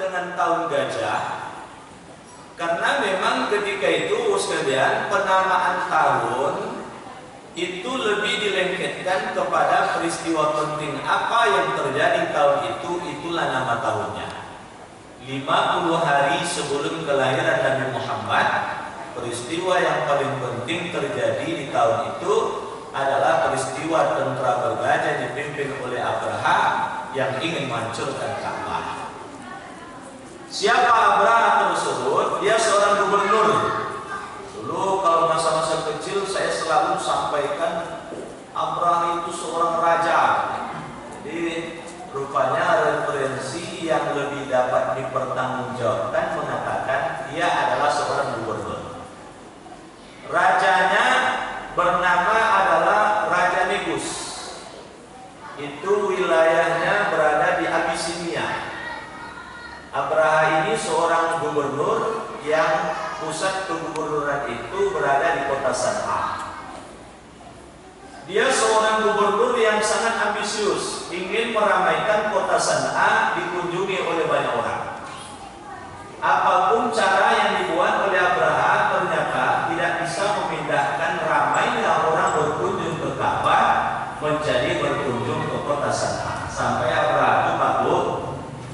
dengan tahun gajah karena memang ketika itu sekalian penamaan tahun itu lebih dilengketkan kepada peristiwa penting apa yang terjadi tahun itu, itulah nama tahunnya. 50 hari sebelum kelahiran Nabi Muhammad, peristiwa yang paling penting terjadi di tahun itu adalah peristiwa tentara bergajah dipimpin oleh Abraha yang ingin menghancurkan Ka'bah. Siapa Abraha tersebut? Dia seorang gubernur. Dulu kalau masa-masa kecil saya selalu sampaikan Abraha itu seorang raja. Jadi rupanya referensi yang lebih dapat dipertanggungjawabkan mengatakan dia adalah seorang gubernur. Rajanya bernama adalah Raja Negus. Itu wilayahnya berada di Abisinia. Abraha ini seorang gubernur yang pusat kegubernuran itu berada di kota San'a. Dia seorang gubernur yang sangat ambisius, ingin meramaikan kota San'a dikunjungi oleh banyak orang. Apapun cara yang dibuat oleh Abraha ternyata tidak bisa memindahkan ramainya orang berkunjung ke Ka'bah menjadi berkunjung ke kota San'a. Sampai Abraha itu takut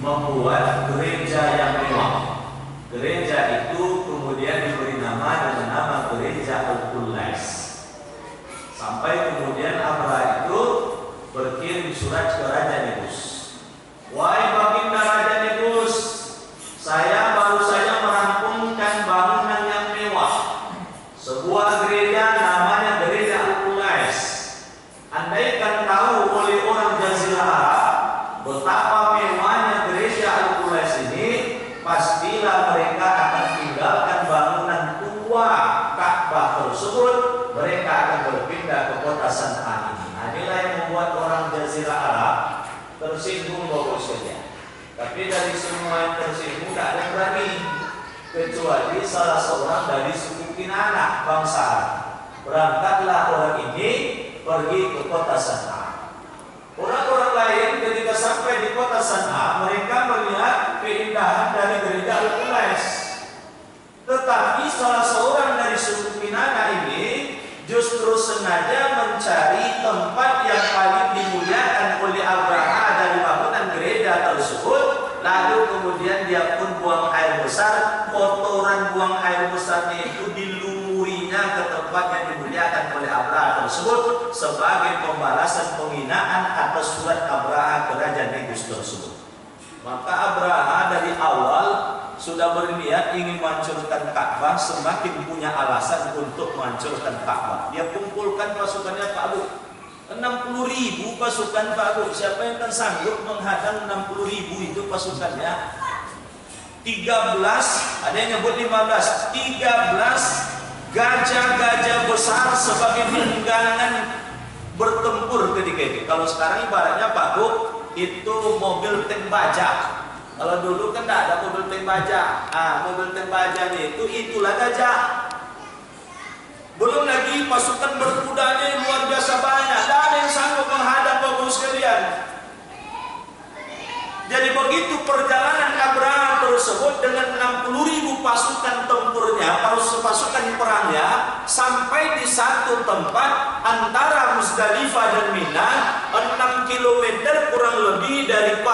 membuat gereja yang mewah. Gereja itu kemudian diberi nama dengan nama Gereja Al-Qulais. Sampai kemudian Abraha itu berkirim surat ke Raja Negus. Wahai Baginda Raja Negus, saya baru saja merampungkan bangunan yang mewah. Sebuah gereja namanya Gereja Al-Qulais. Andaikan tahu oleh orang Jazirah Arab betapa mewahnya Gereja Al-Qulais ini, pastilah mereka akan tinggalkan bangunan tua Ka'bah tersebut. Mereka akan berpindah ke kota San'a ini. Inilah yang membuat orang Jazirah Arab tersinggung Bapak sekalian. Tapi dari semua yang tersinggung tidak ada yang berani, kecuali salah seorang dari suku Kinana bangsa Arab. Berangkatlah orang ini pergi ke kota San'a. Orang-orang lain ketika sampai di kota San'a, mereka melihat keindahan dari Gereja Al-Qulais. Tetapi salah seorang dari suku Kinana ini justru sengaja mencari tempat yang paling dimuliakan oleh Abraha dari bangunan gereja tersebut. Lalu kemudian dia pun buang air besar. Kotoran buang air besarnya itu dilumurinya ke tempat yang dimuliakan oleh Abraha tersebut sebagai pembalasan penghinaan atas surat Abraha ke Raja Negus tersebut. Maka Abraha dari awal sudah berniat ingin menghancurkan Ka'bah, semakin punya alasan untuk menghancurkan Ka'bah. Dia kumpulkan pasukannya Pak Bu, 60.000 pasukan Pak Bu. Siapa yang akan sanggup menghadang 60.000 itu pasukannya? 13, ada yang nyebut 15, 13 gajah-gajah besar sebagai penunggangan bertempur ketika itu. Kalau sekarang ibaratnya Pak Bu, itu mobil tank baja. Kalau dulu kan tidak ada mobil tank baja. Mobil tank bajanya itulah gajah. Belum lagi pasukan berkudanya yang luar biasa banyak. Tidak ada yang sanggup menghadap Bapak sekalian. Jadi begitu perjalanan Abraha tersebut dengan 60.000 pasukan tempurnya, pasukan perangnya, sampai di satu tempat antara Musdalifah dan Mina, 6 km kurang lebih dari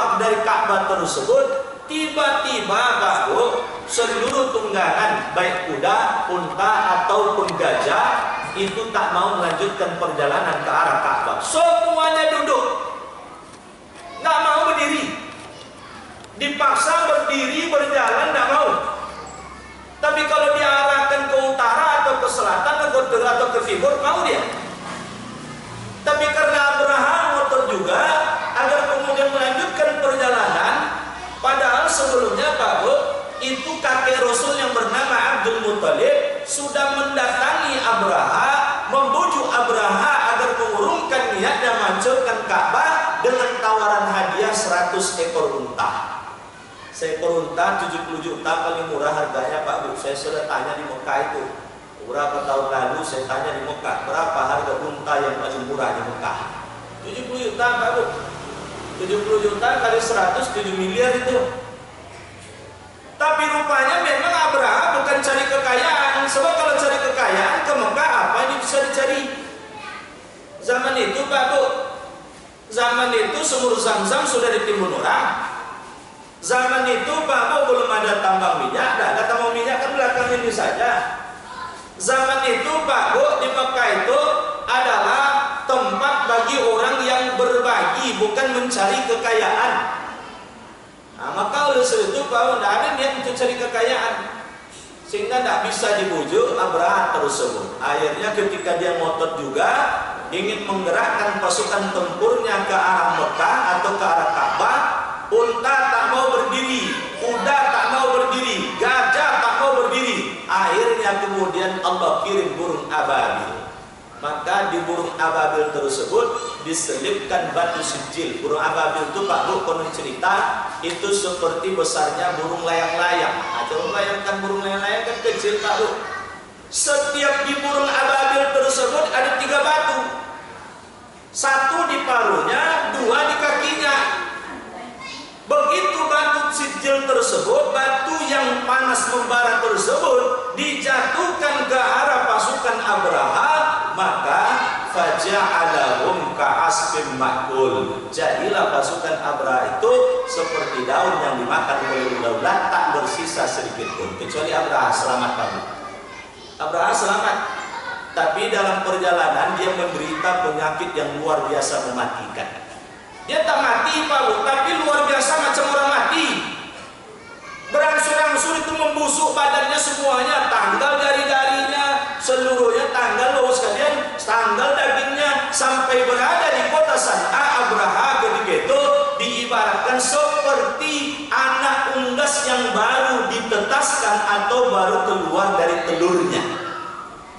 Ka'bah tersebut. Tiba-tiba baru seluruh tunggangan baik kuda, unta ataupun gajah itu tak mau melanjutkan perjalanan ke arah Ka'bah. Semuanya duduk, nggak mau berdiri. Dipaksa berdiri berjalan tidak mau. Tapi kalau diarahkan ke utara atau ke selatan atau ke timur mau dia. Tapi karena Abraha ngotot juga agar kemudian melanjutkan perjalanan, padahal sebelumnya Pak Bu, itu kakek Rasul yang bernama Abdul Muttalib sudah mendatangi Abraha, membujuk Abraha agar mengurungkan niatnya menghancurkan Ka'bah dengan tawaran hadiah 100 ekor unta. Seekor unta 70 juta paling murah harganya Pak Bu. Saya sudah tanya di Mekah itu. Beberapa tahun lalu saya tanya di Mekah, berapa harga unta yang paling murah di Mekah? 70 juta Pak Bu. 70 juta kali 100, 7 miliar itu. Sebab kalau cari kekayaan ke Mekah, apa ini bisa dicari? Zaman itu Pak Bu, zaman itu sumur Zam-Zam sudah ditimbun orang. Zaman itu Pak Bu belum ada tambang minyak, tidak ada tambang minyak kan belakang ini saja. Zaman itu Pak Bu di Mekah itu adalah tempat bagi orang yang berbagi, bukan mencari kekayaan. Nah, maka oleh sebab itu Pak Bu tidak ada niat untuk cari kekayaan, sehingga tidak bisa dibujuk Abraha tersebut. Akhirnya ketika dia ngotot juga ingin menggerakkan pasukan tempurnya ke arah Mekah atau ke arah Ka'bah, unta tak mau berdiri, kuda tak mau berdiri, gajah tak mau berdiri. Akhirnya kemudian Allah kirim burung ababil. Maka di burung ababil tersebut diselipkan batu sijil. Burung ababil itu Pak Bu konon cerita itu seperti besarnya burung layang-layang. Nah, coba bayangkan burung layang-layang kan kecil Pak Bu. Setiap di burung ababil tersebut ada 3 batu. 1 di paruhnya, 2 di kakinya. Begitu batu sijil tersebut, batu yang panas membara tersebut dijatuhkan ke arah pasukan Abraha, maka faja'alahum ka'asfin ma'kul. Jadilah pasukan Abraha itu seperti daun yang dimakan oleh ular-ular, tak bersisa sedikit pun, kecuali Abraha selamat Pak. Abraha selamat, tapi dalam perjalanan dia menderita penyakit yang luar biasa mematikan. Dia tak mati Pak Bu, tapi luar biasa macam orang mati. Berangsur-angsur itu membusuk badannya semuanya, tanggal jari-jarinya, seluruhnya tanggal loh sekalian, tanggal dagingnya, sampai berada di kota San'a. Abraha ketika itu diibaratkan seperti anak unggas yang baru ditetaskan atau baru keluar dari telurnya.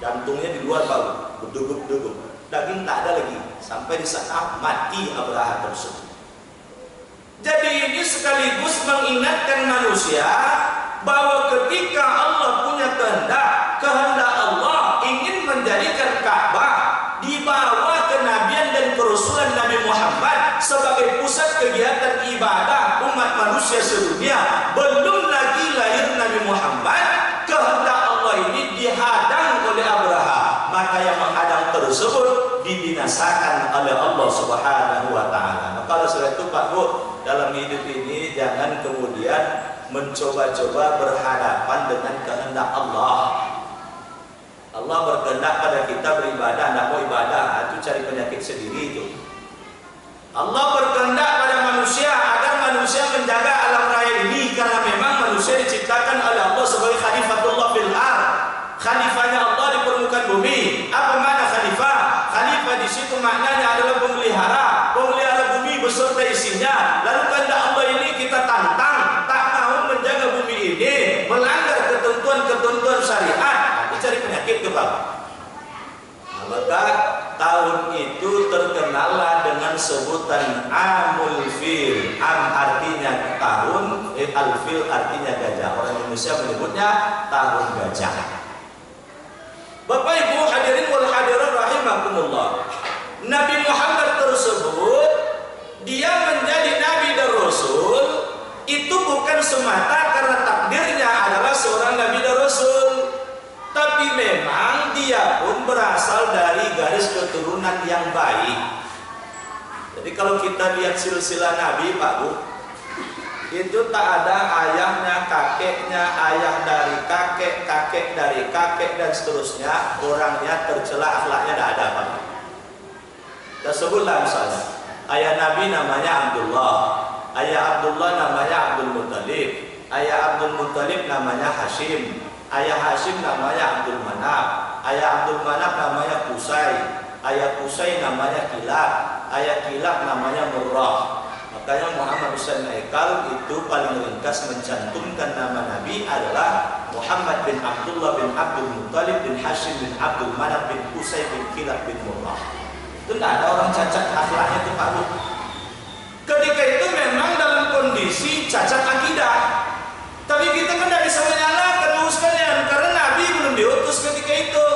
Jantungnya di luar Pak Bu, berdegup-degup, daging tak ada lagi, sampai di saat mati Abraha tersebut. Jadi ini sekaligus mengingatkan manusia bahwa ketika Allah punya kehendak Allah ingin menjadikan Ka'bah di bawah kenabian dan kerasulan Nabi Muhammad sebagai pusat kegiatan ibadah umat manusia sedunia, belum lagi lahir Nabi Muhammad, kehendak Allah ini dihadang oleh Abraha. Maka yang menghadang tersebut dibinasakan oleh Allah Subhanahu wa taala. Maka oleh sebab itu Pak Bu, dalam hidup ini jangan kemudian mencoba-coba berhadapan dengan kehendak Allah. Allah berkehendak pada kita beribadah, tidak mau ibadah, itu cari penyakit sendiri itu. Allah berkehendak pada manusia agar manusia menjaga alam raya ini, karena memang manusia diciptakan oleh Allah sebagai khalifatullah fil ardh. Khalifahnya Allah di permukaan bumi. Apa makna khalifah? Khalifah di situ maknanya adalah pemelihara bumi beserta isinya. Lalu kehendak Allah ini kita tantang, tak mau menjaga bumi ini, melanggar ketentuan-ketentuan syariat, dicari penyakit ke Bapak. Nah, maka tahun itu terkenallah dengan sebutan Amul Fil. Am artinya tahun, Al-Fil artinya gajah. Orang Indonesia menyebutnya tahun gajah. Bapak Ibu hadirin wal hadirat rahimakumullah. Nabi Muhammad tersebut dia menjadi nabi dan rasul itu bukan semata karena takdirnya adalah seorang nabi dan rasul, tapi memang dia pun berasal dari garis keturunan yang baik. Jadi kalau kita lihat silsilah nabi Pak Bu, itu tak ada ayahnya, kakeknya, ayah dari kakek, kakek dari kakek dan seterusnya, orangnya tercela, akhlaknya tidak ada Pak. Kita sebutlah misalnya, ayah Nabi namanya Abdullah, ayah Abdullah namanya Abdul Muttalib, ayah Abdul Muttalib namanya Hashim, ayah Hashim namanya Abdul Manaf, ayah Abdul Manaf namanya Qusay, ayah Qusay namanya Kilab, ayah Kilab namanya Murrah. Makanya Muhammad Hussein Haikal itu paling ringkas mencantumkan nama Nabi adalah Muhammad bin Abdullah bin Abdul Muttalib bin Hashim bin Abdul Manaf bin Qusay bin Kilab bin Murrah. Itu tidak ada orang cacat akhlaknya itu Pak Bu. Ketika itu memang dalam kondisi cacat akidah. Tapi kita kan tidak bisa menyalahkan sekalian, karena Nabi belum diutus ketika itu.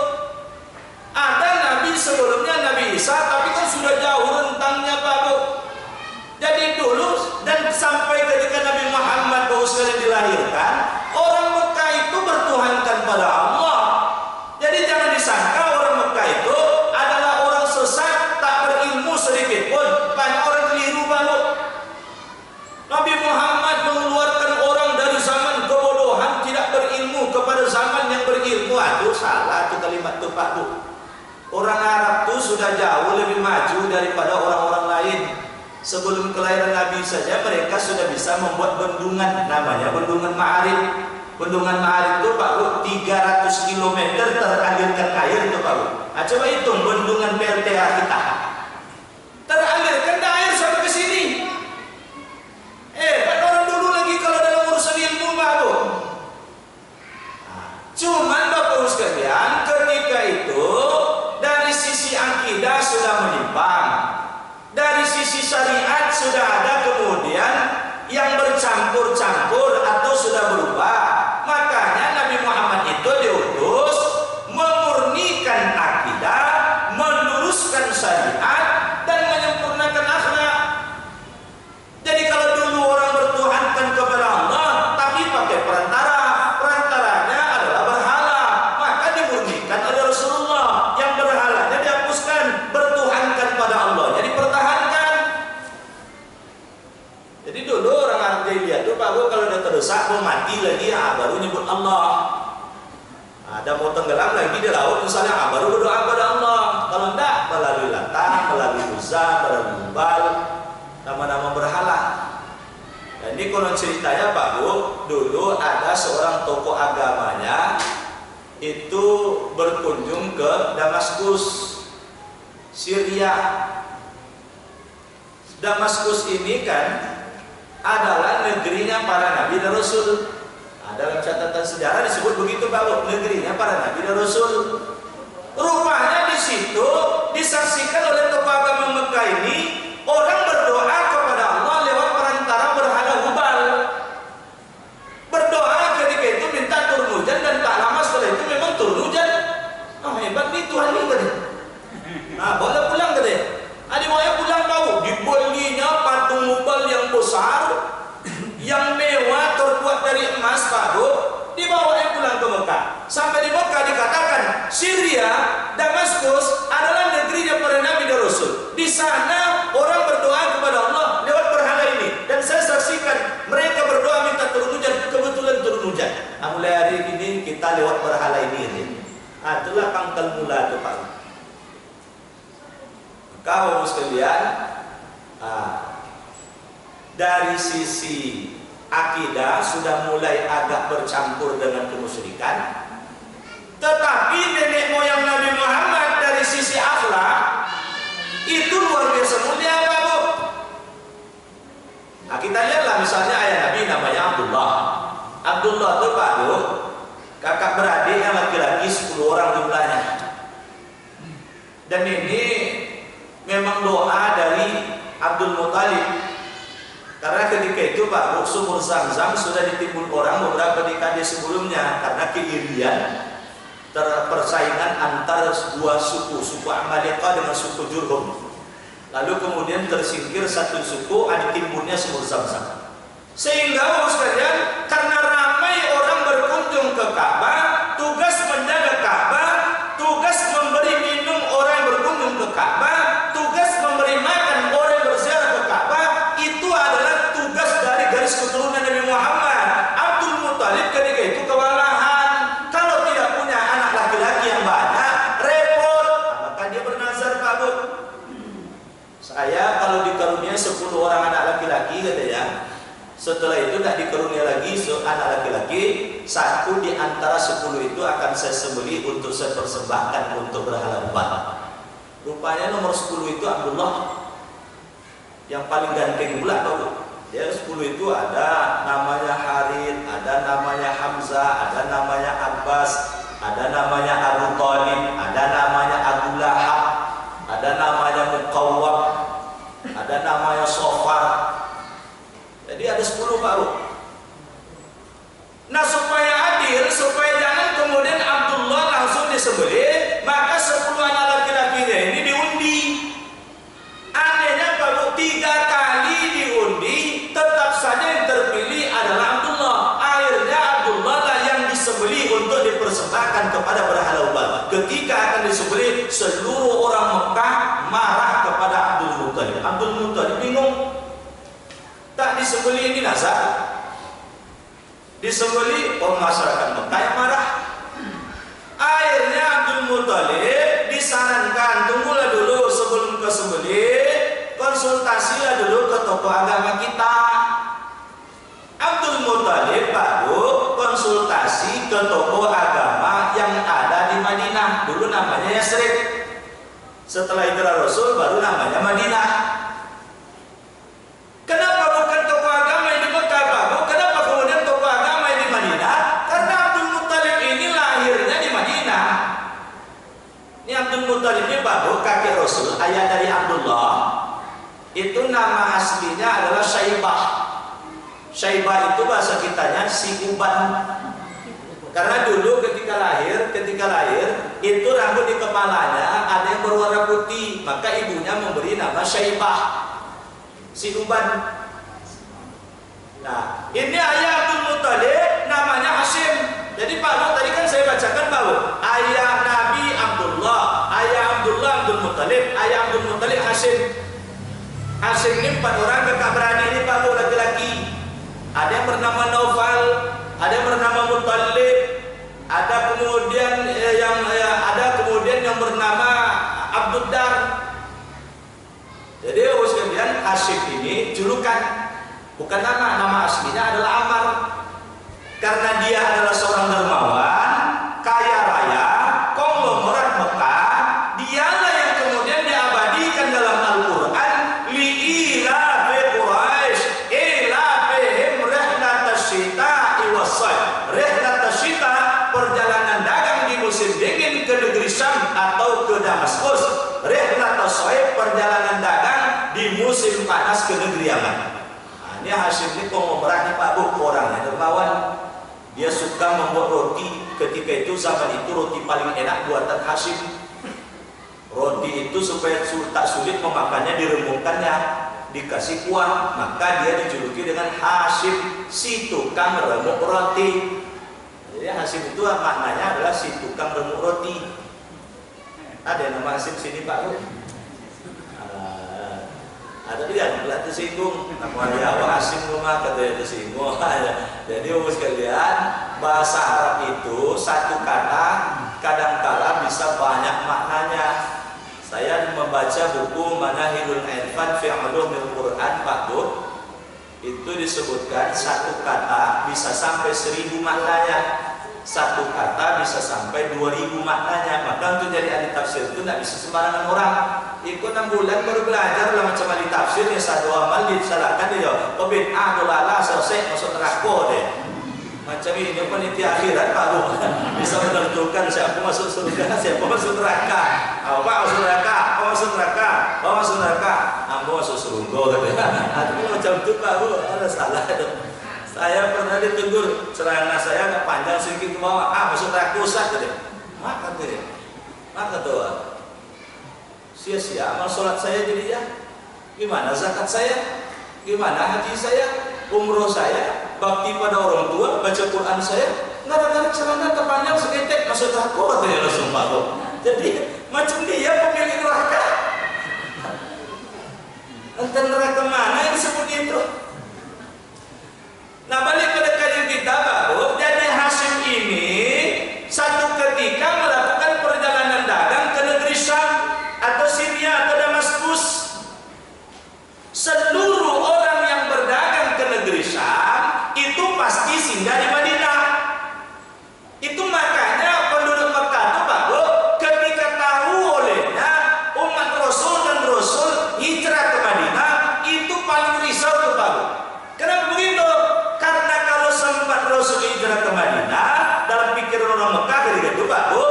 Ada Nabi sebelumnya, Nabi Isa, tapi kan sudah jauh rentangnya Pak Bu. Jadi dulu dan sampai ketika Nabi Muhammad sekalian dilahirkan, orang Mekah itu bertuhankan pada Allah. Pak Bu. Orang Arab tuh sudah jauh lebih maju daripada orang-orang lain. Sebelum kelahiran Nabi saja mereka sudah bisa membuat bendungan, namanya Bendungan Ma'arib. Bendungan Ma'arib itu Pak Bu 300 km teralirkan air itu Pak Bu. Nah, coba hitung bendungan PLTA kita. Teralirkan air sampai ke sini. Kan orang dulu lagi kalau dalam urusan ilmu Pak Bu. Cuman Bapak Ibu sekalian, ketika itu dari sisi akidah sudah menyimpang, dari sisi syariat sudah ada kemudian yang bercampur-campur atau sudah berubah. Makanya Nabi Muhammad itu diutus memurnikan akidah, meluruskan syariat, dan menyempurnakan akhlak. Jadi kalau dulu orang bertuhankan kepada Allah tapi pakai perantara, perantaranya adalah berhala, maka dimurnikan oleh Rasulullah. Yang berhalanya dihapuskan, bertuhankan pada Allah, jadi pertahankan. Jadi dulu orang Arab jahiliyah itu Pak Bu kalau udah terdesak mau mati lagi baru nyebut Allah. Ada mau tenggelam lagi di laut misalnya baru berdoa kepada Allah. Kalau enggak melalui Latah, melalui Uzza, melalui Hubal, nama-nama berhala. Dan ini konon ceritanya Pak Bu, dulu ada seorang tokoh agamanya itu berkunjung ke Damaskus, Syria. Damaskus ini kan adalah negerinya para nabi dan rasul. Dalam catatan sejarah disebut begitu Pak Bu, negerinya para nabi dan rasul. Rupanya di situ disaksikan oleh tokoh agama Mekah ini orang berdoa kepada Allah lewat perantara berhala Hubal. Berdoa ketika itu minta turun hujan dan tak lama setelah itu memang turun hujan. Hebat nih Tuhan ini katanya. Boleh pulang katanya. Adik mau pulang tahu dibelinya patung Hubal yang besar, yang mewah terbuat dari emas Pak Bu, dibawanya pulang ke Mekah. Sampai di Mekah dikatakan Syria, Damaskus adalah negerinya para nabi dan rasul. Di sana orang berdoa kepada Allah lewat berhala ini, dan saya saksikan mereka berdoa minta turun hujan, kebetulan turun hujan. Mulai hari ini kita lewat berhala ini. Itulah pangkal mula itu Pak. Kamu sekalian, dari sisi akidah sudah mulai agak bercampur dengan kemusyrikan, tetapi nenek moyang Nabi Muhammad dari sisi akhlak itu luar biasa mulia Pak Bu. Kita lihatlah misalnya ayah Nabi namanya Abdullah. Abdullah itu Pak Bu, kakak beradik yang laki-laki 10 orang jumlahnya. Dan ini memang doa dari Abdul Muthalib. Karena ketika itu Pak Bu, sumur Zam-Zam sudah ditimbun orang beberapa dekade sebelumnya karena keirian persaingan antara dua suku Amalekah dengan suku Jurhum. Lalu kemudian tersingkir satu suku, ditimbunnya sumur Zam-Zam. Sehingga Bapak sekalian, karena ramai orang berkunjung ke Ka'bah, tugas menjaga Ka'bah, tugas memberi minum orang yang berkunjung ke Ka'bah, tugas memberi makan orang yang berziarah ke Ka'bah, itu adalah tugas dari garis keturunan Nabi Muhammad. Abdul Muthalib ketika itu kewalahan, kalau tidak punya anak laki-laki yang banyak, repot. Maka dia bernazar Pak Bu, saya kalau dikarunia 10 orang anak laki-laki katanya, setelah itu tidak dikarunia lagi anak laki-laki, satu di antara 10 itu akan saya sembelih untuk saya persembahkan untuk berhala Hubal. Rupanya nomor 10 itu Abdullah, yang paling ganteng pula Pak Bu. Dia 10 itu ada namanya Harith, ada namanya Hamzah, ada namanya Abbas, ada namanya Abu Thalib, ada namanya Abu Lahab, ada namanya Muqawwam, ada namanya Sofar. Jadi ada 10 Pak Bu. Nah supaya adil, supaya jangan kemudian Abdullah langsung disembelih, maka 10 anak laki-lakinya ini diundi. Anehnya Pak Bu, 3 kali diundi, tetap saja yang terpilih adalah Abdullah. Akhirnya Abdullah lah yang disembelih untuk dipersembahkan kepada berhala Hubal. Ketika akan disembelih, seluruh orang Mekah marah kepada Abdul Muthalib. Abdul Muthalib bingung. Tak disembelih ini nazar, disembelih orang masyarakat Mekah yang marah. Akhirnya Abdul Muthalib konsultasilah dulu ke tokoh agama kita. Abdul Muthalib baru konsultasi ke tokoh agama yang ada di Madinah. Dulu namanya Yasrib. Setelah hijrah Rasul baru namanya Madinah. Kenapa bukan tokoh agama yang di Mekah, Pak? Kenapa kemudian tokoh agama yang di Madinah? Karena Abdul Muthalib ini lahirnya di Madinah. Ini Abdul Muthalib ini baru kakek Rasul, ayah dari Abdullah. Itu nama aslinya adalah Syaibah. Syaibah itu bahasa kitanya si uban. Karena dulu ketika lahir itu rambut di kepalanya ada yang berwarna putih, maka ibunya memberi nama Syaibah, si uban. Nah, ini ayah Abdul Muthalib namanya Hashim. Jadi Pak Bu, tadi kan saya bacakan bahwa ayah Nabi Abdullah, ayah Abdullah Abdul Muthalib, ayah Abdul Muthalib Hashim. Hashim ini 4 orang kakak beradik ini Pak Bu, laki-laki. Ada yang bernama Naufal, ada yang bernama Muthalib, ada kemudian yang bernama Abdul Dar. Jadi sekalian Hashim ini julukan, bukan nama aslinya adalah Ammar. Karena dia adalah seorang dermawan, kaya raya, konglomerat Mekah, dialah yang kemudian diabadikan dalam Al-Quran, li'ilafi Quraisy ilafihim rihlatasyita'i was-sayf. Rihlatasyita, perjalanan dagang di musim dingin ke negeri Syam atau ke Damaskus. Rihlatasyayf, perjalanan dagang di musim panas ke negeri Yaman. Nah, ini Hashim ini konglomeratnya Pak Bu, orangnya dermawan. Dia suka membuat roti. Ketika itu, zaman itu roti paling enak buatan Hashim. Roti itu supaya tak sulit memakannya, diremukkannya, dikasih kuah, maka dia dijuluki dengan Hashim, si tukang remuk roti. Jadi Hashim itu maknanya adalah si tukang remuk roti. Ada nama Hashim sini Pak Bu? Ada dia pelatih tersinggung, nama dia apa Hashim rumah katanya tersinggung. Jadi sekalian, bahasa Arab itu satu kata kadangkala bisa banyak maknanya. Saya membaca buku Manahilul Irfan fi Ulumil Quran Pak Bu, itu disebutkan satu kata bisa sampai 1000 maknanya. Satu kata bisa sampai 2000 maknanya. Maka untuk jadi ahli tafsir itu tidak bisa sembarangan orang. Ikut 6 bulan baru belajar lah macam ahli tafsir yang satu amal disalahkan dia. Oh bid'ah dolala selesai masuk neraka deh. Macam ini panitia akhirat Pak Bu bisa menentukan siapa masuk surga, siapa masuk neraka. Apa masuk neraka? Oh masuk neraka. Oh masuk neraka. Ambo masuk surga katanya. Tapi macam itu Pak Bu, ada salah itu. Saya pernah ditegur, celana saya agak panjang sedikit ke bawah. Masuk neraka usah katanya. Maka katanya. Maka tuh sia-sia amal sholat saya jadinya. Gimana zakat saya? Gimana haji saya? Umroh saya? Bakti pada orang tua? Baca Quran saya? Gara-gara celana terpanjang seketek masuk neraka katanya langsung Pak Bu. Jadi macam dia pemilik neraka. Entah neraka mana yang disebut itu. Nah balik pada kajian kita baru, jadi Hashim ini satu ketika melakukan perjalanan dagang ke negeri Syam atau Syria atau Damaskus. Seluruh orang yang berdagang ke negeri Syam itu pasti singgah di Madinah. Itu makanya penduduk Mekah itu baru ketika tahu olehnya umat Rasul dan Rasul hijrah ke Madinah, itu paling risau tuh baru. Kenapa begitu? Karena kalau sempat Rasul hijrah ke Madinah, dalam pikiran orang Mekah ketika itu Pak Bu,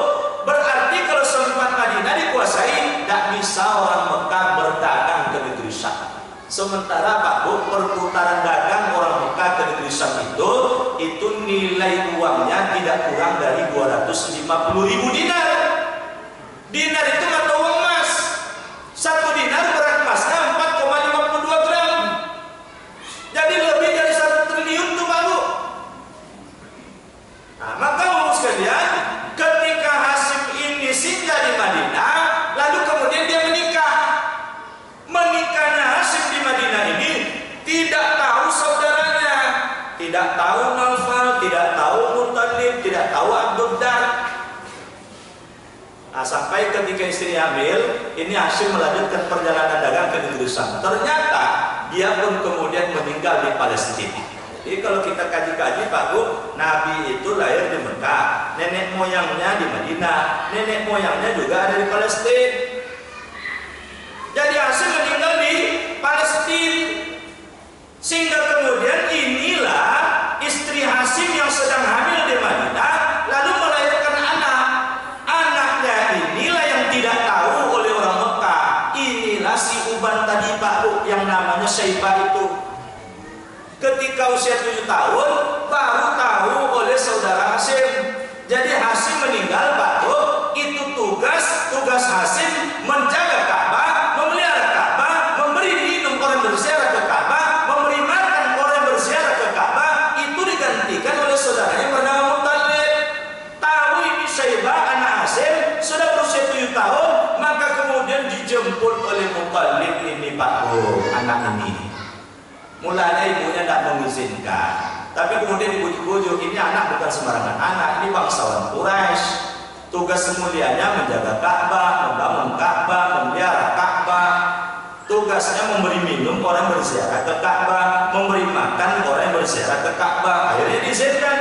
berarti kalau sempat Madinah dikuasai, tidak bisa orang Mekah berdagang ke negeri Syam. Sementara Pak Bu, perputaran dagang orang Mekah ke negeri Syam itu nilai uangnya tidak kurang dari 250.000 dinar. Dinar itu atau uang emas. 1 dinar berat emasnya 4,52 gram. Jadi lebih dari 1 triliun tuh Pak Bu. Nah, maka Bapak sekalian, ketika Hashim ini singgah di Madinah, lalu kemudian dia menikah. Menikahnya Hashim di Madinah ini tidak tahu saudaranya, tidak tahu Naufal, tidak tahu Muthalib, tidak tahu Abdul Dar. Nah, sampai ketika istri hamil, ini Hashim melanjutkan perjalanan dagang ke negeri Syam. Ternyata dia pun kemudian meninggal di Palestina. Jadi kalau kita kaji-kaji Pak Bu, Nabi itu lahir di Mekah, nenek moyangnya di Madinah, nenek moyangnya juga ada di Palestina. Jadi Hashim meninggal di Palestina, sehingga kemudian inilah istri Hashim yang sedang hamil di Madinah lalu melahirkan anak. Anaknya inilah yang tidak tahu oleh orang Mekah. Inilah si Uban tadi Pak Bu, yang namanya Syaibah itu. Ketika usia 7 tahun baru tahu oleh saudara Hashim. Jadi Hashim meninggal Pak Bu, itu tugas Hashim menjaga Ka'bah, memelihara Ka'bah, memberi minum orang berziarah ke Ka'bah, memberi makan orang berziarah ke Ka'bah. Itu digantikan oleh saudaranya bernama Muttalib. Tahu ini Syaibah anak Hashim sudah berusia 7 tahun, maka kemudian dijemput oleh Muttalib ini Pak Bu, anak ini. Mulanya ibunya tidak mengizinkan, tapi kemudian dibujuk-bujuk, ini anak bukan sembarangan anak, ini bangsawan Quraisy. Tugas semulianya menjaga Ka'bah, membangun Ka'bah, memelihara Ka'bah. Tugasnya memberi minum orang berziarah ke Ka'bah, memberi makan orang yang berziarah ke Ka'bah. Akhirnya diizinkan.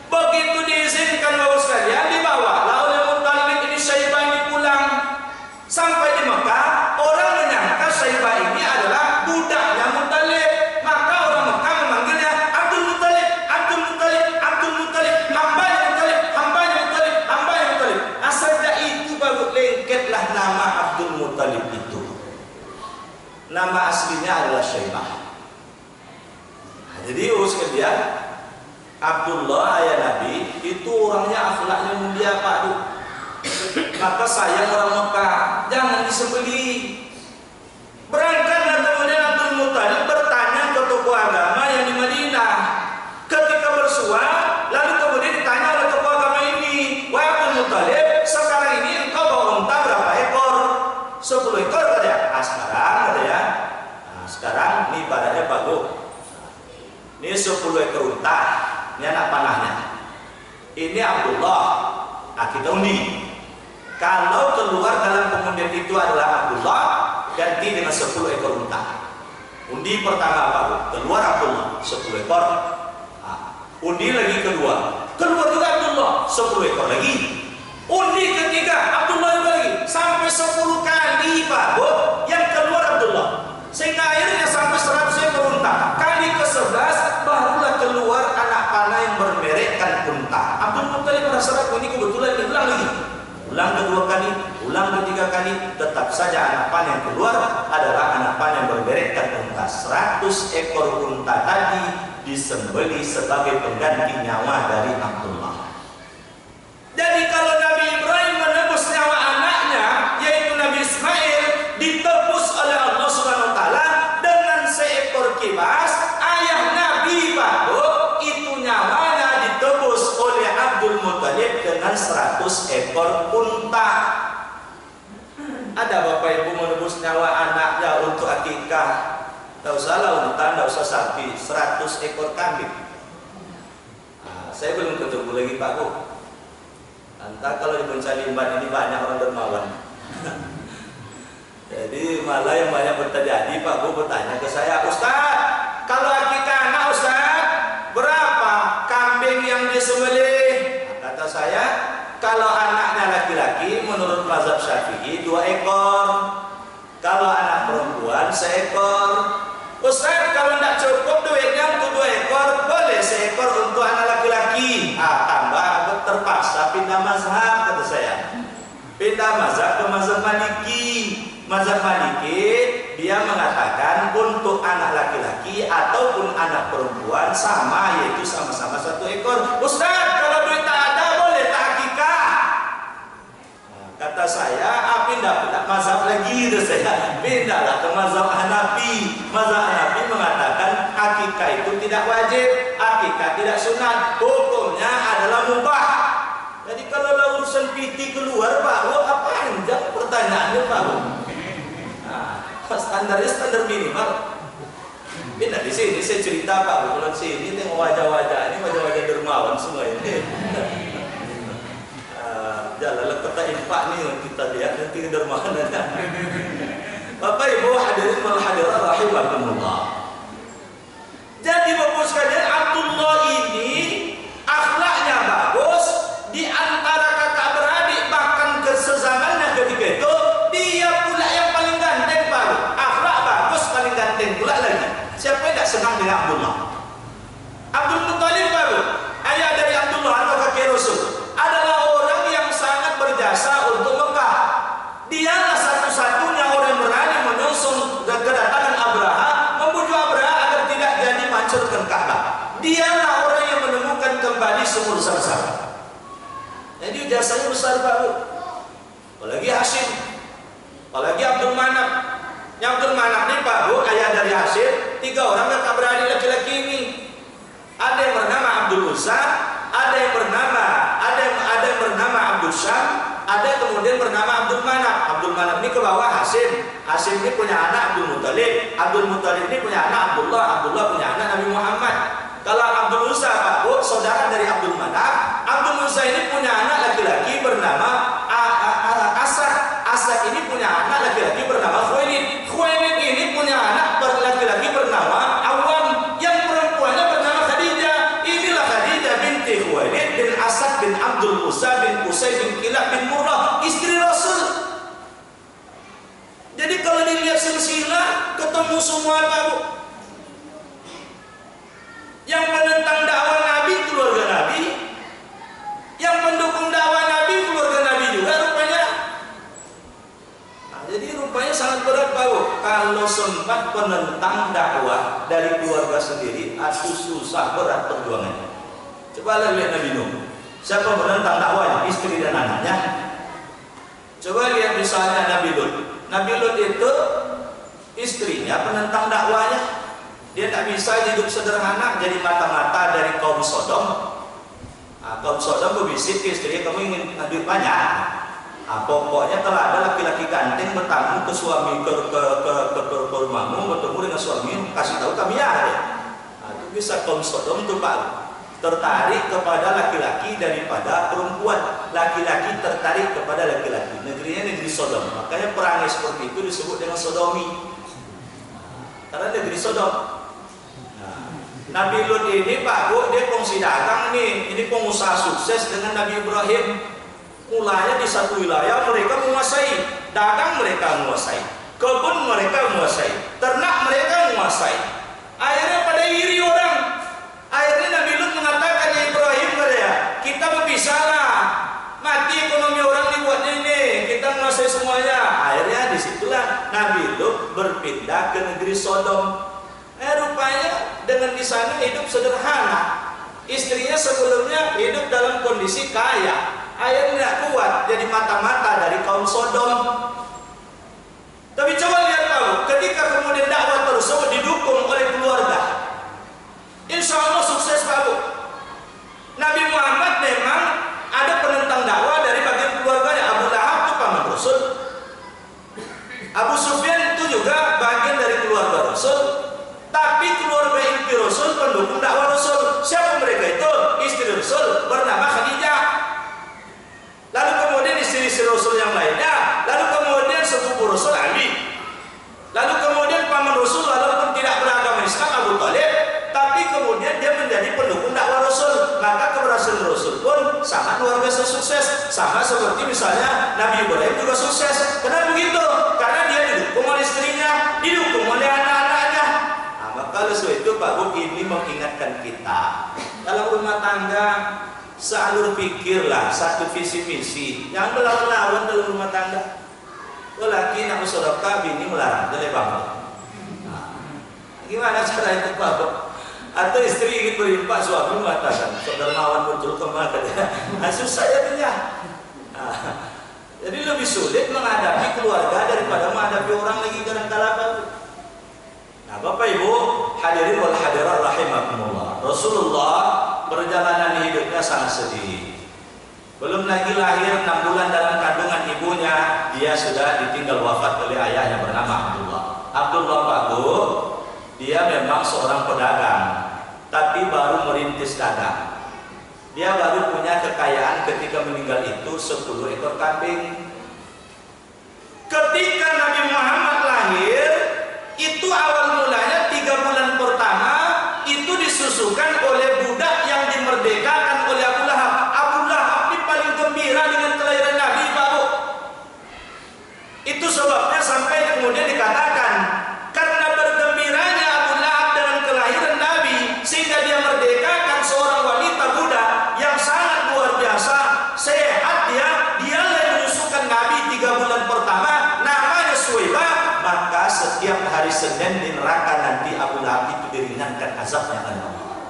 Begitu diizinkan Bapak sekalian, dibawa oleh Muttalib ini Syaibah ini pulang. Sampai di Mekah, orang menyangka Syaibah ini adalah budaknya Muttalib. Maka orang Mekah memanggilnya Abdul Muttalib, Abdul Muttalib, Abdul Muttalib, hambanya Muttalib, hambanya Muttalib, hambanya Muttalib. Asalnya itu baru lengketlah nama Abdul Muttalib itu. Nama aslinya adalah Syaibah. Jadi sekalian, Abdullah ayah Nabi itu orangnya akhlaknya mulia Pak Bu. Maka sayang orang Mekah, jangan disembelih. Berangkatlah kemudian Abdul Muttalib bertanya ke tokoh agama yang di Madinah. Ketika bersua, lalu kemudian ditanya oleh tokoh agama ini, wahai Abdul Muttalib, sekarang ini engkau bawa unta berapa ekor? 10 ekor ada. Nah, sekarang ada ya. Nah, sekarang ini ibaratnya Pak Bu. Ini 10 ekor unta. Ini anak panahnya. Ini Abdullah. Nah, kita undi. Kalau keluar dalam pengundian itu adalah Abdullah, ganti dengan 10 ekor unta. Undi pertama apa Bu? Keluar Abdullah 10 ekor. Nah, undi lagi kedua, keluar juga Abdullah 10 ekor lagi. Undi ketiga Abdullah juga lagi, sampai 10 kali Pak Bu yang keluar Abdullah, sehingga akhirnya sampai 100 ekor unta. Kali ke-11 barulah keluar anak panah yang bermerekkan unta. Abdul Muttalib merasa ragu, ini kebetulan diulang lagi. Ulang kedua kali, ulang ketiga kali, tetap saja anak panah yang keluar adalah anak panah yang berberekkan unta. 100 ekor unta tadi disembelih sebagai pengganti nyawa dari Abdullah. Jadi kalau Nabi Ibrahim menebus nyawa anaknya, yaitu Nabi Ismail, ditebus oleh Allah Subhanahu wa taala dengan seekor kibas, ayah Nabi Pak Bu, itu nyawanya ditebus oleh Abdul Muttalib dengan 100 ekor unta. Ada bapak ibu menebus nyawa anaknya untuk akikah, tidak usahlah unta, tidak usah sapi, 100 ekor kambing. Nah, saya belum ketemu lagi Pak Bu. Entah kalau di Pencalimban ini banyak orang dermawan. Jadi malah yang banyak terjadi Pak Bu bertanya ke saya, Ustaz, kalau akikah anak Ustaz, berapa kambing yang disembelih? Kata saya, kalau anaknya laki-laki menurut mazhab Syafi'i 2 ekor, kalau anak perempuan 1 ekor. Ustaz, kalau tidak cukup duitnya untuk 2 ekor, boleh 1 ekor untuk anak laki-laki. Tambah terpaksa pindah mazhab, kata saya. Pindah mazhab ke mazhab Maliki. Mazhab Maliki dia mengatakan untuk anak laki-laki ataupun anak perempuan sama, yaitu sama-sama 1 ekor. Ustaz, kalau duit tak ada boleh tak akikah? Nah, kata saya, pindah mazhab lagi, saya pindahlah ke mazhab Hanafi. Mazhab Hanafi mengatakan akikah itu tidak wajib, akikah tidak sunat, hukumnya adalah mubah. Jadi kalau urusan piti keluar Pak Bu, apa panjang pertanyaannya Pak Bu? Standarnya standar minimal. Pindah di sini saya cerita Pak Bu, kalau sini tengok wajah-wajah ini wajah-wajah dermawan semua ini. Jalan kata infak nih kita lihat nanti dermawannya. Bapak Ibu hadirin wal hadirat rahimakumullah. Jadi Bapak sekalian, Abdullah ini akhlaknya bagus, di antara kakak beradik bahkan ke sezamannya ketika itu dia pula yang paling ganteng Pak. Akhlak bagus, paling ganteng pula lagi. Siapa yang tidak senang dengan Abdullah? Abdul Muttalib Pak, ayah dari Abdullah atau kakek Rasul, adalah orang yang sangat berjasa untuk Mekah. Dialah satu-satunya orang yang berani menyusun kedatangan Abraha, membujuk Abraha agar tidak jadi hancurkan Ka'bah. Dialah orang yang menemukan kembali sumur Zam-Zam. Jadi jasanya besar Pak. Apalagi Hashim, apalagi Abdul Manaf. Yang Abdul Manaf ini Pak Bu, ayah dari Hashim, 3 orang kakak beradik laki-laki ini. Ada yang bernama Abdul Uzza, ada yang bernama Abdul Syam, ada kemudian bernama Abdul Manaf. Abdul Manaf ini ke bawah Hashim. Hashim ini punya anak Abdul Muttalib. Abdul Muttalib ini punya anak Abdullah. Abdullah punya anak Nabi Muhammad. Kalau Abdul Uzza Pak Bu, saudara dari Abdul Manaf. Abdul Uzza ini punya anak laki-laki bernama Asad. Asad ini punya anak laki-laki bernama Khuwailid. Khuwailid ini punya anak laki-laki bernama Awam. Yang perempuannya bernama Khadijah. Inilah Khadijah binti Khuwailid bin Asad bin Abdul Uzza bin Qusay bin Kilab bin Murrah, istri Rasul. Jadi kalau dilihat silsilah ketemu semua Pak Bu. Yang menentang dakwah Nabi keluarga Nabi, yang mendukung dakwah Nabi keluarga Nabi juga rupanya. Nah, jadi rupanya sangat berat Pak Bu. Kalau sempat penentang dakwah dari keluarga sendiri, aduh susah berat perjuangannya. Coba lihat Nabi Nuh. Siapa menentang dakwahnya? Istri dan anaknya. Coba lihat misalnya Nabi Lut. Nabi Lut itu istrinya penentang dakwahnya. Dia tak bisa hidup sederhana, jadi mata-mata dari kaum Sodom. Nah, kaum Sodom berbisik ke istrinya, kamu ingin duit banyak. Nah, pokoknya kalau ada laki-laki ganteng bertamu ke suami ke rumahmu, bertemu dengan suami, kasih tahu kami ada. Nah, itu bisa kaum Sodom tuh Pak. Tertarik kepada laki-laki daripada perempuan, laki-laki tertarik kepada laki-laki. Negerinya negeri Sodom, makanya perangai seperti itu disebut dengan sodomi, karena negeri Sodom. Nah, Nabi Lut ini Pak Bu, dia kongsi dagang nih, ini pengusaha sukses dengan Nabi Ibrahim. Mulanya di satu wilayah mereka menguasai, dagang mereka menguasai, kebun mereka menguasai, ternak mereka menguasai. Akhirnya pada iri orang. Akhirnya Nabi Lut mengatakan ya Ibrahim katanya, kita berpisahlah, mati ekonomi orang dibuatnya ini, kita menguasai semuanya. Akhirnya disitulah Nabi Lut berpindah ke negeri Sodom. Rupanya dengan di sana hidup sederhana. Istrinya sebelumnya hidup dalam kondisi kaya, akhirnya tidak kuat jadi mata-mata dari kaum Sodom. Tapi coba lihat Pak, ketika kemudian dakwah tersebut didukung oleh keluarga, insya Allah sukses Pak Bu. Nabi Muhammad memang ada penentang dakwah dari bagian keluarganya. Abu Lahab itu paman Rasul, Abu Sufyan itu juga bagian dari keluarga Rasul. Tapi keluarga inti Rasul pendukung dakwah Rasul. Siapa mereka itu? Istri Rasul bernama Khadijah. Lalu kemudian istri-istri Rasul yang lainnya. Lalu kemudian sepupu Rasul Ali. Lalu kemudian paman Rasul walaupun tidak beragama Islam Abu Thalib, tapi kemudian dia menjadi pendukung dakwah Rasul. Maka keberhasilan Rasul pun sangat luar biasa sukses. Sama seperti misalnya Nabi Ibrahim juga sukses. Kenapa begitu? Karena dia didukung oleh istrinya, didukung oleh anak-anaknya. Nah, maka oleh sebab itu Pak Bu, ini mengingatkan kita dalam rumah tangga sealur pikirlah, satu visi misi. Jangan berlawan-lawan dalam rumah tangga. Laki nak bersedekah, bini melarang, jadi bangga. Nah, gimana cara itu Pak Bu? Atau istri ingin berinfak, suami mengatakan dermawan muncul kemana dia. Nah, susah jadinya. Nah, jadi lebih sulit menghadapi keluarga daripada menghadapi orang lagi kadang-kala. Nah, Bapak Ibu hadirin wal hadirat rahimakumullah. Rasulullah perjalanan hidupnya sangat sedih. Belum lagi lahir 6 bulan dalam kandungan ibunya, dia sudah ditinggal wafat oleh ayahnya bernama Abdullah. Abdullah Pak Bu, dia memang seorang pedagang, tapi baru merintis dagang. Dia baru punya kekayaan ketika meninggal itu 10 ekor kambing. Ketika Nabi Muhammad lahir, itu awal mulanya 3 bulan pertama itu disusukan oleh budak yang dimerdekakan oleh Abu Lahab. Abu Lahab ini paling gembira dengan kelahiran Nabi, baru. Itu sebabnya sampai kemudian dikatakan, karena bergembiranya Abu Lahab dengan kelahiran Nabi, sehingga dia merdekakan seorang wanita budak yang sangat luar biasa, sehat dia yang menyusukan Nabi 3 bulan pertama, namanya Suwaibah. Maka setiap hari Senin di neraka nanti Abu Lahab itu diringankan azabnya oleh Allah.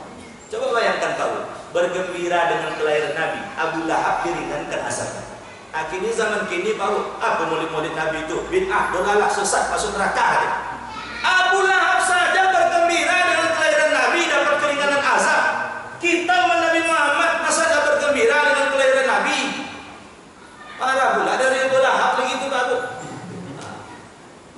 Coba bayangkan kau, bergembira dengan kelahiran Nabi, Abu Lahab diringankan azabnya. Akhirnya zaman kini baru apa murid-murid Nabi itu bid'ah, dolalah, sesat, masuk neraka. Abu Lahab saja bergembira dengan kelahiran Nabi dapat keringanan azab. Kita Nabi Muhammad masa tidak bergembira dengan kelahiran Nabi? Parah pula dari Abu Lahab begitu baru.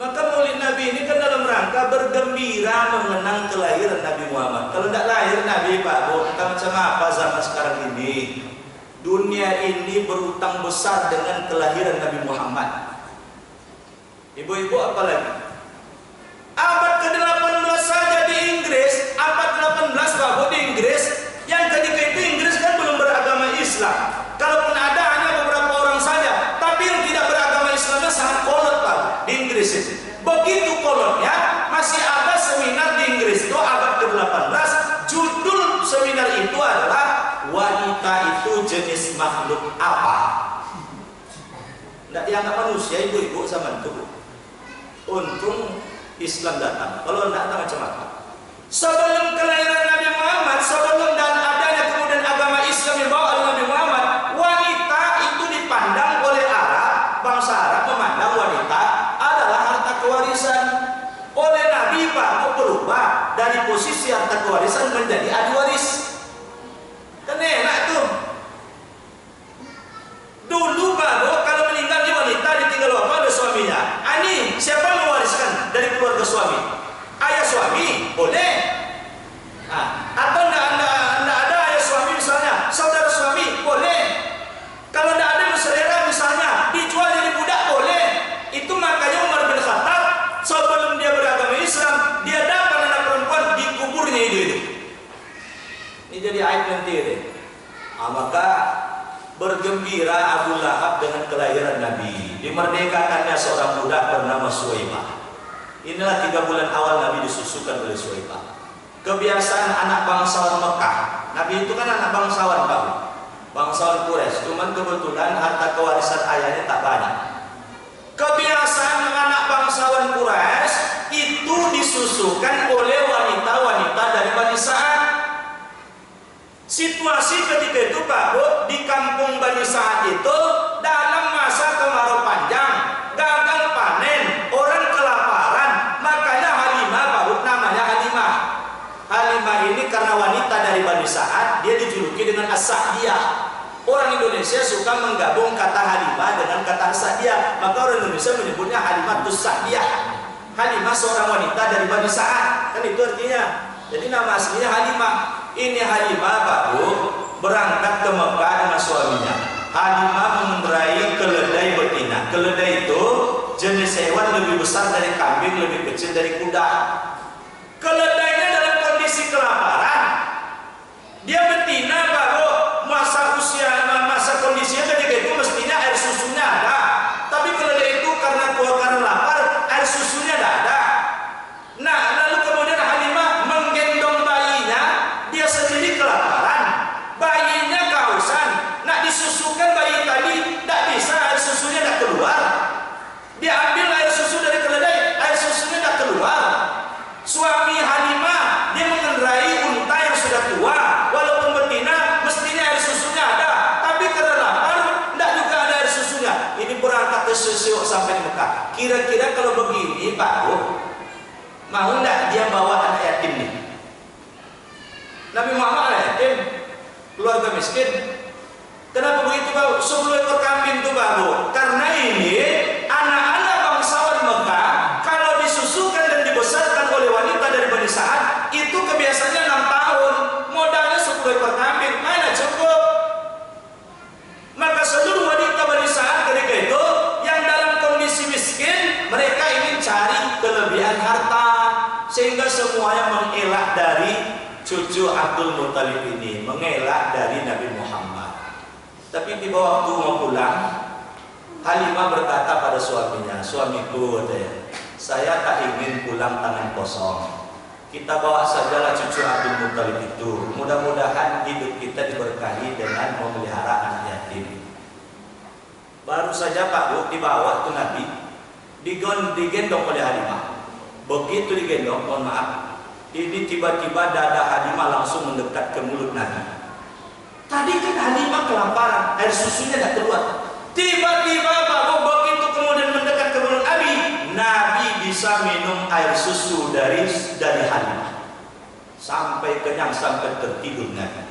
Maka maulid Nabi ini kan dalam rangka bergembira mengenang kelahiran Nabi Muhammad. Kalau tidak lahir Nabi Pak Bu, kita macam apa zaman sekarang ini? Dunia ini berutang besar dengan kelahiran Nabi Muhammad. Ibu-ibu apalagi? Abad ke-18 saja di Inggris, abad ke-18 Bapak di Inggris, yang ketika itu Inggris kan belum beragama Islam. Kalaupun ada hanya beberapa orang saja, tapi yang tidak beragama Islamnya sangat kolot Pak di Inggris itu. Begitu kolotnya, masih ada seminar di Inggris itu abad ke-18. Judul seminar itu adalah wanita itu jenis makhluk apa? Tidak dianggap manusia ibu-ibu zaman itu. Untung Islam datang. Kalau tidak ada macam apa? Sebelum kelahiran Nabi Muhammad, sebelum dan adanya kemudian agama Islam yang dibawa oleh Nabi Muhammad, wanita itu dipandang oleh Arab, bangsa Arab memandang wanita adalah harta kewarisan. Oleh Nabi Pak berubah dari posisi harta kewarisan menjadi ahli waris. Kan enak tuh. Dulu baru kalau meninggal di wanita ditinggal apa oleh suaminya. Ini siapa mewariskan dari keluarga suami? Ayah suami boleh. Nah, atau tidak ada ayah suami misalnya, saudara suami boleh. Kalau tidak ada saudara misalnya dijual jadi budak boleh. Itu makanya Umar bin Khattab sebelum dia beragama Islam dia dapat anak perempuan dikuburnya itu. Ini jadi aib nanti deh. Maka bergembira Abu Lahab dengan kelahiran Nabi. Dimerdekakannya seorang budak bernama Suwaibah. Inilah 3 bulan awal Nabi disusukan oleh Suwaibah. Kebiasaan anak bangsawan Mekah. Nabi itu kan anak bangsawan Pak, bangsawan Quraisy. Cuman kebetulan harta kewarisan ayahnya tak banyak. Kebiasaan anak bangsawan Quraisy itu disusukan oleh wanita-wanita dari Bani Sa'ad. Situasi ketika itu Pak Bu, di kampung Bani Sa'ad itu dalam masa kemarau panjang, gagal panen, orang kelaparan, makanya Halimah Pak Bu, namanya Halimah. Halimah ini karena wanita dari Bani Sa'ad, dia dijuluki dengan As-Sa'diyah. Orang Indonesia suka menggabung kata Halimah dengan kata As-Sa'diyah, maka orang Indonesia menyebutnya Halimatus Sa'diyah. Halimah seorang wanita dari Bani Sa'ad, kan itu artinya. Jadi nama aslinya Halimah. Ini Halimah Pak Bu berangkat ke Mekah dengan suaminya. Halimah mengendarai keledai betina. Keledai itu jenis hewan lebih besar dari kambing, lebih kecil dari kuda. Keledainya dalam kondisi kelaparan. Dia betina Pak Bu, masa kondisinya ketika itu mestinya air susunya ada. Tapi keledai itu karena lapar, air susunya tidak ada. Nah, lalu kemudian Halimah menggendong bayinya, dia sendiri kelaparan, bayinya kehausan. Nak disusukan bayi tadi, tidak bisa, air susunya tidak keluar. Dia ambil air susu dari keledai, air susunya tidak keluar. Suami Halimah, dia mengendarai unta yang sudah tua, walaupun betina, mestinya air susunya ada. Tapi karena lapar, tidak juga ada air susunya. Ini berangkat ke susu sampai di Mekah. Kira-kira kalau begini Pak Bu, mau tidak dia bawa anak yatim nih? Nabi Muhammad anak yatim, keluarga miskin. Kenapa begitu Pak? 10 ekor kambing itu Pak Bu. Karena ini anak-anak bangsawan Mekah kalau disusukan dan dibesarkan oleh wanita dari Bani Sa'ad itu kebiasaannya 6 tahun. Modalnya 10 ekor kambing, mana cukup? cucu Abdul Muttalib ini mengelak dari Nabi Muhammad. Tapi tiba waktu mau pulang, Halimah berkata pada suaminya, "Suamiku, saya tak ingin pulang tangan kosong. Kita bawa sajalah cucu Abdul Muttalib itu. Mudah-mudahan hidup kita diberkahi dengan memelihara anak yatim." Baru saja Pak Bu dibawa tuh Nabi, digendong oleh Halimah. Begitu digendong, mohon maaf, ini tiba-tiba dada Halimah langsung mendekat ke mulut Nabi. Tadi kan Halimah kelaparan, air susunya tidak keluar. Tiba-tiba Pak Bu begitu kemudian mendekat ke mulut Nabi, Nabi bisa minum air susu dari Halimah sampai kenyang, sampai tertidur Nabi.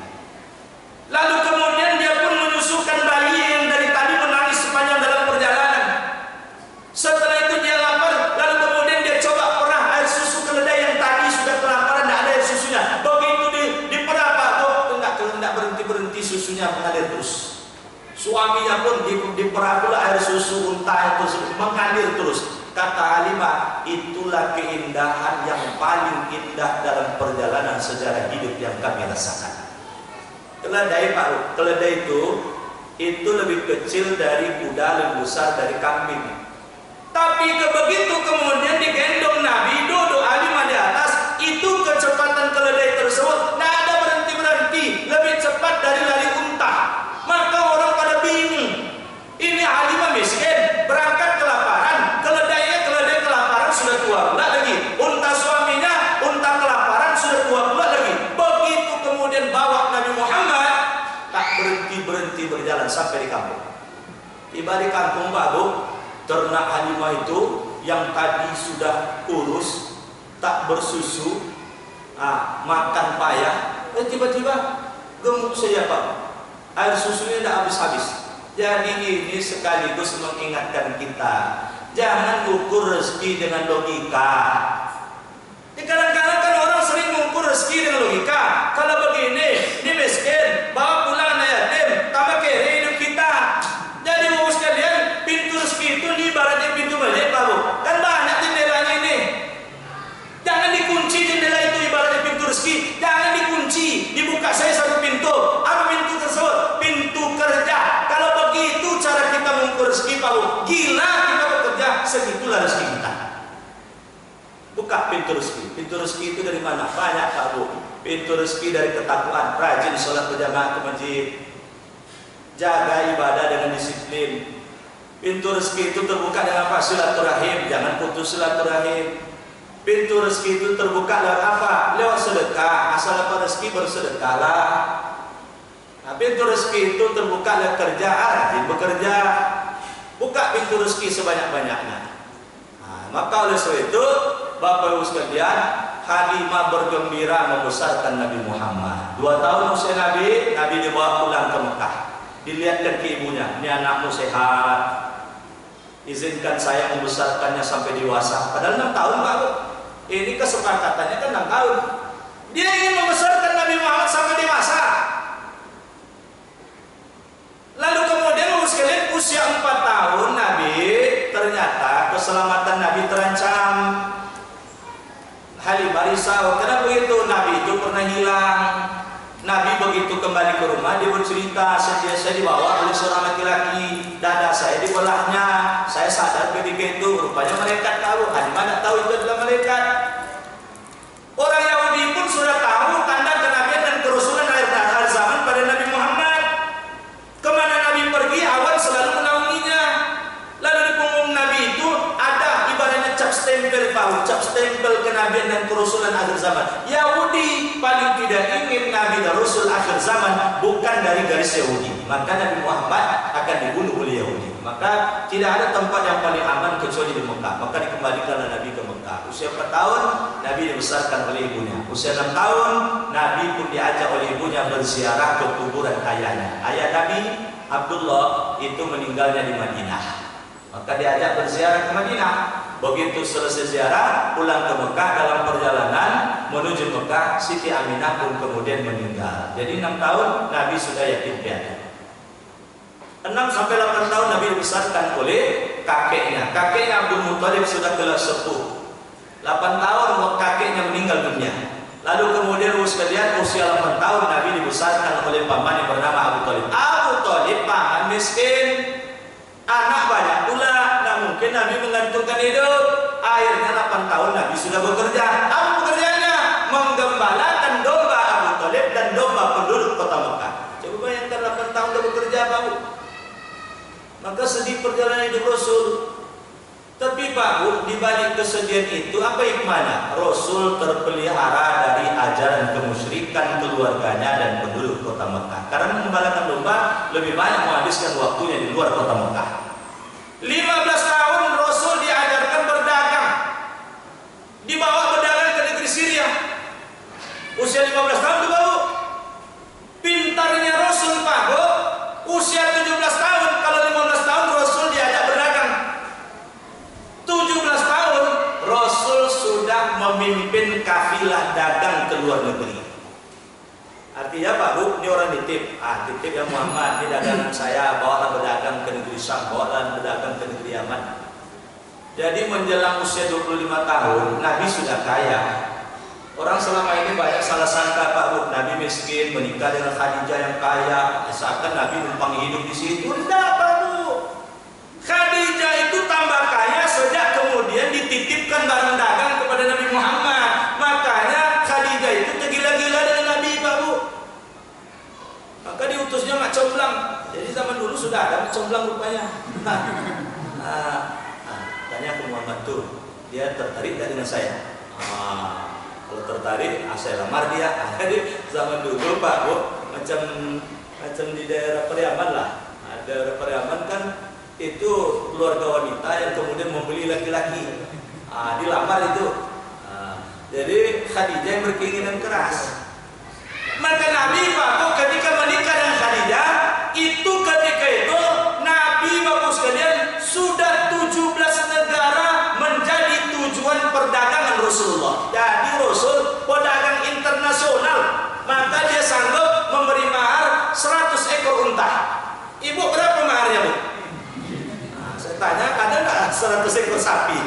Lalu kemudian dia pun menyusukan bayi yang dari tadi menangis sepanjang dalam perjalanan. Setelah itu dia lapar, lalu kemudian dia coba perah air susu keledai yang tadi sudah kelaparan, tidak ada air susunya. Begitu diperah Pak Bu, tidak berhenti susunya mengalir terus. Suaminya pun diperah pula air susu unta yang tersebut mengalir terus. Kata Halimah, itulah keindahan yang paling indah dalam perjalanan sejarah hidup yang kami rasakan. Keledai Pak, keledai itu lebih kecil dari kuda, lebih besar dari kambing. Tapi begitu kemudian digendong Nabi, duduk Halimah di atas, itu kecepatan keledai tersebut tidak ada berhenti, lebih cepat dari lari unta. Maka orang pada bingung, ini Halimah miskin, berangkat kelaparan, keledai kelaparan sudah tua pula lagi, unta suaminya unta kelaparan sudah tua pula lagi. Begitu kemudian bawa Nabi Muhammad, tak berhenti berjalan sampai di kampung. Tiba di kampung Pak Bu, ternak Halimah itu yang tadi sudah kurus, tak bersusu, makan payah, tiba-tiba gemuk saja Pak. Air susunya tidak habis-habis. Jadi ini sekaligus mengingatkan kita, jangan ukur rezeki dengan logika. Kadang-kadang kan orang sering mengukur rezeki dengan logika. Kalau begini, ini miskin, bawa pulang anak yatim, tambah kere hidup kita. Jadi mau sekalian, pintu rezeki itu ibaratnya pintu balik Pak Bu. Kan banyak jendelanya ini. Jangan dikunci jendela itu, ibaratnya pintu rezeki. Jangan dikunci, dibuka saya satu pintu. Apa pintu tersebut? Pintu kerja. Kalau begitu cara kita mengukur rezeki Pak Bu, gila kita bekerja, segitulah rezeki kita. Buka pintu rezeki. Pintu rezeki itu dari mana? Banyak Pak Bu. Pintu rezeki dari ketakwaan, rajin sholat berjamaah ke masjid, jaga ibadah dengan disiplin. Pintu rezeki itu terbuka dengan apa? Silaturahim, jangan putus silaturahim. Pintu rezeki itu terbuka lewat apa? Lewat sedekah. Asal dapat rezeki bersedekahlah. Nah, pintu rezeki itu terbuka lewat kerja, rajin bekerja. Buka pintu rezeki sebanyak-banyaknya. Nah, maka oleh sebab itu, Bapak Ibu sekalian, Halimah bergembira membesarkan Nabi Muhammad. 2 tahun usia Nabi dibawa pulang ke Mekah. Dilihatkan ke ibunya, ini anakmu sehat, izinkan saya membesarkannya sampai dewasa. Padahal 6 tahun Pak. Ini kesepakatannya kan 6 tahun. Dia ingin membesarkan Nabi Muhammad sampai dewasa. Lalu kemudian sekalian usia 4 tahun Nabi, ternyata keselamatan Nabi terancam. Halimah risau, kenapa begitu? Nabi itu pernah hilang. Nabi begitu kembali ke rumah, dia bercerita, saya dibawa oleh seorang laki-laki, dada saya dibelahnya, saya sadar ketika itu, rupanya malaikat tahu. Halimah tidak tahu itu adalah malaikat. Orang Yahudi pun sudah tahu tanda kenabian dan kerasulan akhir zaman pada Nabi Muhammad. Kemana Nabi pergi, awan selalu menaunginya. Lalu di punggung Nabi itu ada ibaratnya cap stempel, cap stempel kenabian dan kerasulan akhir zaman. Yahudi paling tidak ingin Nabi dan Rasul akhir zaman bukan dari garis Yahudi. Maka Nabi Muhammad akan dibunuh oleh Yahudi. Maka tidak ada tempat yang paling aman kecuali di Mekah. Maka dikembalikanlah Nabi ke Mekah. Usia 4 tahun Nabi dibesarkan oleh ibunya. Usia 6 tahun Nabi pun diajak oleh ibunya berziarah ke kuburan ayahnya. Ayah Nabi Abdullah itu meninggalnya di Madinah. Maka diajak berziarah ke Madinah. Begitu selesai ziarah, pulang ke Mekah. Dalam perjalanan menuju Mekah, Siti Aminah pun kemudian meninggal. Jadi 6 tahun Nabi sudah yatim piatu. 6 sampai 8 tahun Nabi dibesarkan oleh kakeknya. Kakeknya Abdul Muttalib sudah telah sepuh. 8 tahun kakeknya meninggal dunia. Lalu kemudian sekalian usia 8 tahun Nabi dibesarkan oleh paman yang bernama Abu Thalib. Abu Thalib paman miskin, anak banyak pula, nggak mungkin Nabi menggantungkan hidup. Akhirnya 8 tahun Nabi sudah bekerja. Apa pekerjaannya? Menggembalakan domba Abu Thalib dan domba penduduk kota Mekah. Coba bayangkan 8 tahun sudah bekerja Pak Bu. Maka sedih perjalanan hidup Rasul. Tapi Pak Bu, di balik kesedihan itu apa hikmahnya? Rasul terpelihara dari ajaran kemusyrikan keluarganya dan penduduk kota Mekah. Karena mengembalakan domba lebih banyak menghabiskan waktunya di luar kota Mekah. 15 tahun Rasul diajarkan berdagang. Dibawa berdagang ke negeri Syria. Usia 15 tahun tuh Pak Bu. Pintarnya Rasul Pak Bu, usia 17 tahun, kalau 15 tahun Rasul diajak berdagang. 17 tahun Rasul sudah memimpin kafilah dagang ke luar negeri. Artinya Pak Bu, ini orang nitip. Titip ya Muhammad, ini dagangan saya, bawalah berdagang ke negeri Syam, bawalah berdagang ke negeri Yaman. Jadi menjelang usia 25 tahun Nabi sudah kaya. Orang selama ini banyak salah sangka Pak Bu, Nabi miskin, menikah dengan Khadijah yang kaya, seakan Nabi numpang hidup di situ. Tidak Pak Bu. Khadijah itu tambah kaya sejak kemudian dititipkan barang dagang kepada Nabi Muhammad. Makanya Khadijah itu tergila-gila dengan Nabi Pak Bu. Maka diutusnya mak comblang. Jadi zaman dulu sudah ada mak comblang rupanya. Tanya ke Muhammad tuh, dia tertarik dengan saya. Kalau tertarik, saya lamar dia. Jadi zaman dulu Pak Bu, macam di daerah Pariaman lah. Daerah Pariaman kan itu keluarga wanita yang kemudian membeli laki-laki. Dilamar itu. Jadi Khadijah yang berkeinginan keras. Maka Nabi Pak Bu ketika menikah dengan Khadijah, itu ketika itu Nabi Bapak sekalian sudah 17 negara menjadi tujuan perdagangan Rasulullah. Jadi Rasul pedagang internasional. Maka dia sanggup memberi mahar 100 ekor unta. Ibu berapa maharnya Bu? Saya tanya, ada nggak 100 ekor sapi?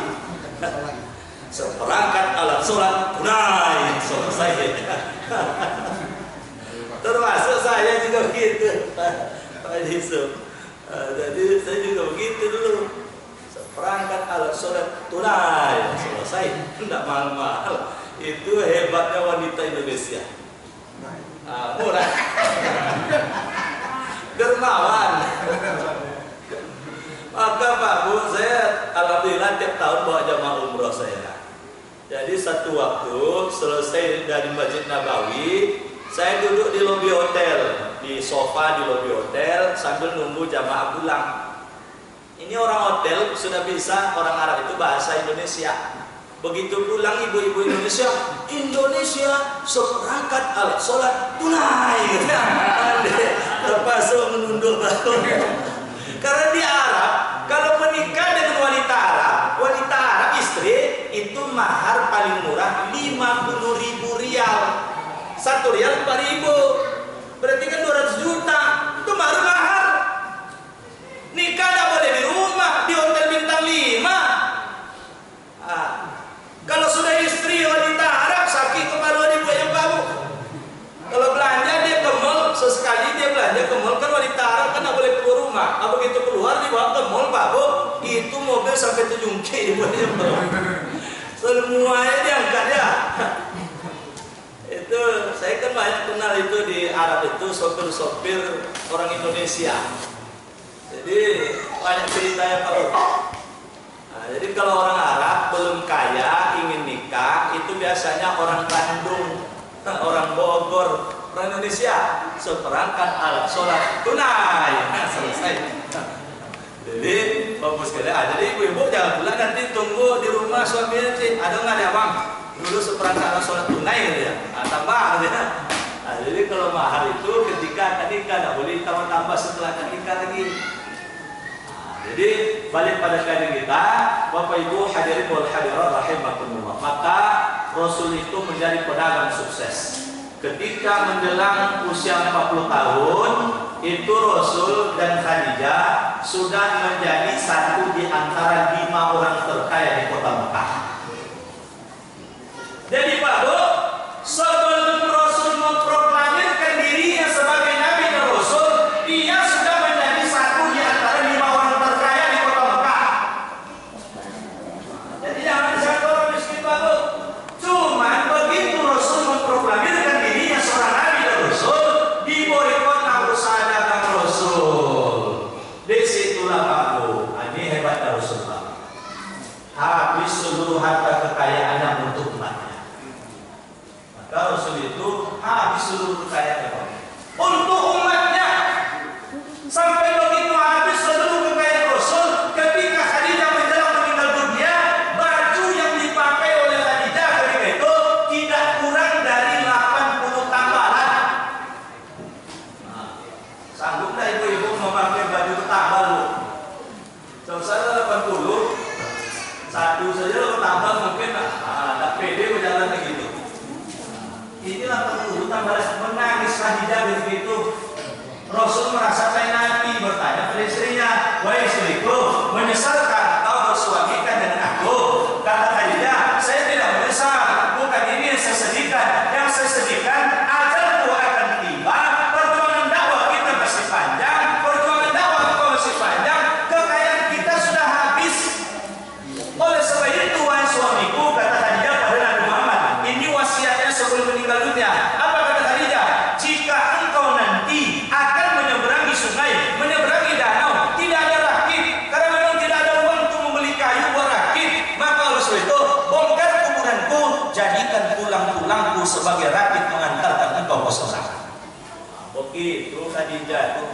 Seperangkat alat sholat tunai. Selesai. Termasuk saya juga begitu Pak Yusuf. Jadi saya juga begitu dulu. Seperangkat alat sholat tunai. Selesai. Tidak mahal-mahal. Itu hebatnya wanita Indonesia. Murah. Dermawan. Maka Pak Bu, saya alhamdulillah tiap tahun bawa jamaah umroh saya. Jadi satu waktu selesai dari Masjid Nabawi, saya duduk di lobi hotel, di sofa di lobi hotel sambil nunggu jamaah pulang. Ini orang hotel sudah bisa orang Arab itu bahasa Indonesia. Begitu pulang ibu-ibu Indonesia seperangkat alat sholat tunai. Terpaksa menunduk bahu. Karena di Arab, kalau menikah dengan wanita Arab istri itu mahar paling murah 50.000 rial. 1 rial 4.000. Berarti kan 200 juta. Itu baru mahar. Nikah tidak boleh di rumah, di hotel bintang 5. Kalau sudah istri wanita Arab sakit kemaluan ibu yang baru. Kalau belanja dia ke mall, sesekali dia belanja ke mall, kan wanita Arab kan tidak boleh keluar rumah. Begitu keluar dibawa ke mall Pak Bu, itu mobil sampai terjungkir ibu yang baru. Semuanya diangkat ya. Itu saya kan banyak kenal itu di Arab itu sopir-sopir orang Indonesia. Jadi banyak cerita ya Pak Bu. Jadi kalau orang Arab belum kaya ingin nikah itu biasanya orang Bandung, orang Bogor, orang Indonesia seperangkat alat sholat tunai. Selesai. Jadi bagus sekali. Jadi ibu-ibu jangan pulang nanti tunggu di rumah suaminya sih. Ada nggak ya Bang? Dulu seperangkat alat sholat tunai gitu ya. Tambah gitu ya. Jadi kalau mahar itu ketika akad nikah tidak boleh tambah setelah akad nikah lagi. Jadi balik pada kajian kita, Bapak Ibu hadirin wal hadirat rahimakumullah. Maka Rasul itu menjadi pedagang sukses. Ketika menjelang usia 40 tahun, itu Rasul dan Khadijah sudah menjadi satu di antara 5 orang terkaya di kota Mekah. Jadi Pak Bu, Sanggup nggak ibu-ibu memakai baju tambal bu? Saya 80, satu saja lo tambal mungkin tak pede berjalan begitu. Inilah perlu tambah menangis Khadijah begitu. Rasul merasa kayak Nabi bertanya pada istrinya, wahai istriku, menyesalkan kau bersuamikan dengan aku? Kata Khadijah, saya tidak menyesal, bukan ini yang saya sedihkan. Yang saya sedihkan, ajalku akan tiba, perjuangan dakwah kita masih panjang, perjuangan dakwah kita masih panjang, kekayaan kita sudah habis. Oleh sebab itu, wahai suamiku, kata Khadijah pada Nabi Muhammad, ini wasiatnya sebelum meninggal dunia. Apa kata Khadijah? Jika engkau nanti akan menyeberangi sungai, menyeberangi danau, tidak ada rakit, karena memang tidak ada uang untuk membeli kayu buat rakit, maka oleh sebab itu bongkar kuburanku, jadikan tulang-tulangku sebagai rakit mengantarkan engkau ke surga. Begitu Khadijah itu.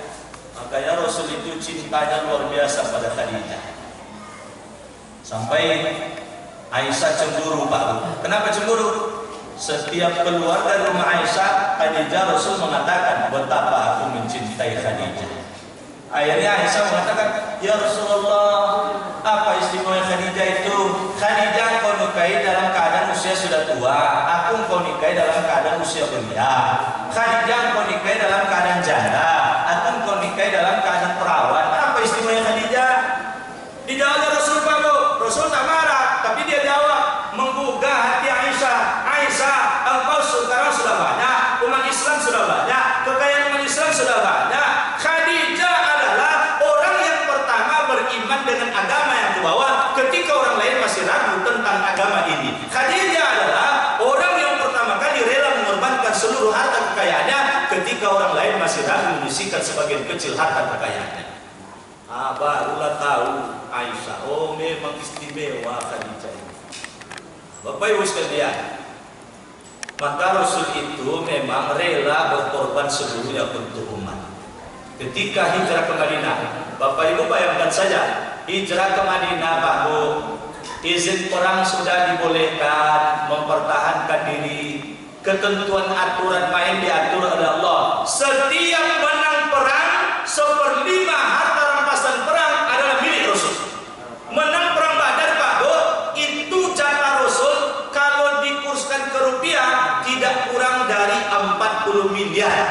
Makanya Rasul itu cintanya luar biasa pada Khadijah. Sampai Aisyah cemburu Pak. Kenapa cemburu? Setiap keluar dari rumah Aisyah, Khadijah, Rasul mengatakan betapa aku mencintai Khadijah. Akhirnya Aisyah mengatakan, ya Rasulullah, apa istimewa Khadijah itu? Khadijah kau nikahi dalam keadaan usia sudah tua, aku kau nikahi dalam keadaan usia belia. Khadijah kau nikahi dalam keadaan janda, aku kau nikahi dalam keadaan perawan. Apa istimewa Khadijah? Dijawab Rasul Pak. Rasul tak marah, tapi dia jawab menggugah hati Aisyah. Aisyah, engkau sekarang sudah banyak, umat Islam sudah banyak, kekayaan umat Islam sudah banyak. Khadijah adalah orang yang pertama beriman dengan agama yang dibawa ketika orang lain masih ragu tentang agama ini. Khadijah adalah orang yang pertama kali rela mengorbankan seluruh harta kekayaannya ketika orang lain masih ragu menyisihkan sebagian kecil harta kekayaannya. Barulah tahu Aisyah, oh memang istimewa Khadijah ini. Bapak Ibu sekalian, maka Rasul itu memang rela berkorban seluruhnya untuk umat. Ketika hijrah ke Madinah, Bapak Ibu bayangkan saja, hijrah ke Madinah Pak Bu, izin perang sudah dibolehkan, mempertahankan diri, ketentuan aturan main diatur oleh Allah. Setiap menang perang, 1/5 harta rampasan perang adalah milik Rasul. Menang perang Badar Pak Bu, itu jatah Rasul kalau dikurskan ke rupiah tidak kurang dari 40 miliar.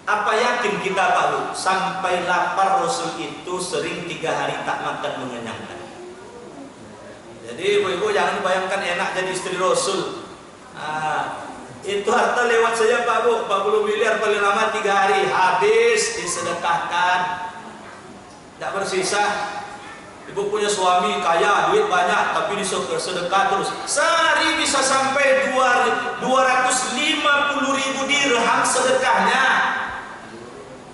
Apa yakin kita Pak Bu, sampai lapar Rasul itu sering 3 hari tak makan mengenyangkan. Jadi ibu-ibu jangan bayangkan enak jadi istri Rasul. Itu harta lewat saja Pak Bu, 40 miliar paling lama 3 hari habis disedekahkan, tidak bersisa. Ibu punya suami kaya, duit banyak, tapi disedekah terus. Sehari bisa sampai 250.000 dirham sedekahnya.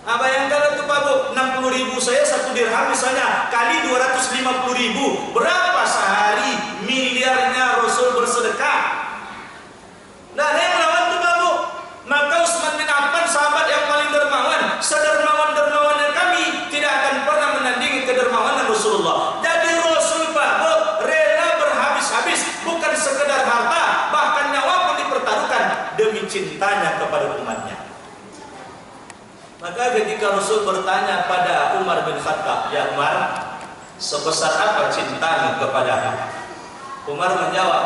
Bayangkan itu Pak Bu, 60.000 saya 1 dirham misalnya, kali 250.000, berapa sehari miliarnya Rasul bersedekah? Nah, ada yang melawan itu Pak Bu. Maka Utsman bin Affan, sahabat yang paling dermawan, sedermawan-dermawannya kami, tidak akan pernah menandingi kedermawanan Rasulullah. Jadi Rasul Pak Bu rela berhabis-habis, bukan sekedar harta, bahkan nyawa pun dipertaruhkan demi cintanya kepada umatnya. Maka ketika Rasul bertanya pada Umar bin Khattab, ya Umar, sebesar apa cintamu kepadaku? Umar menjawab,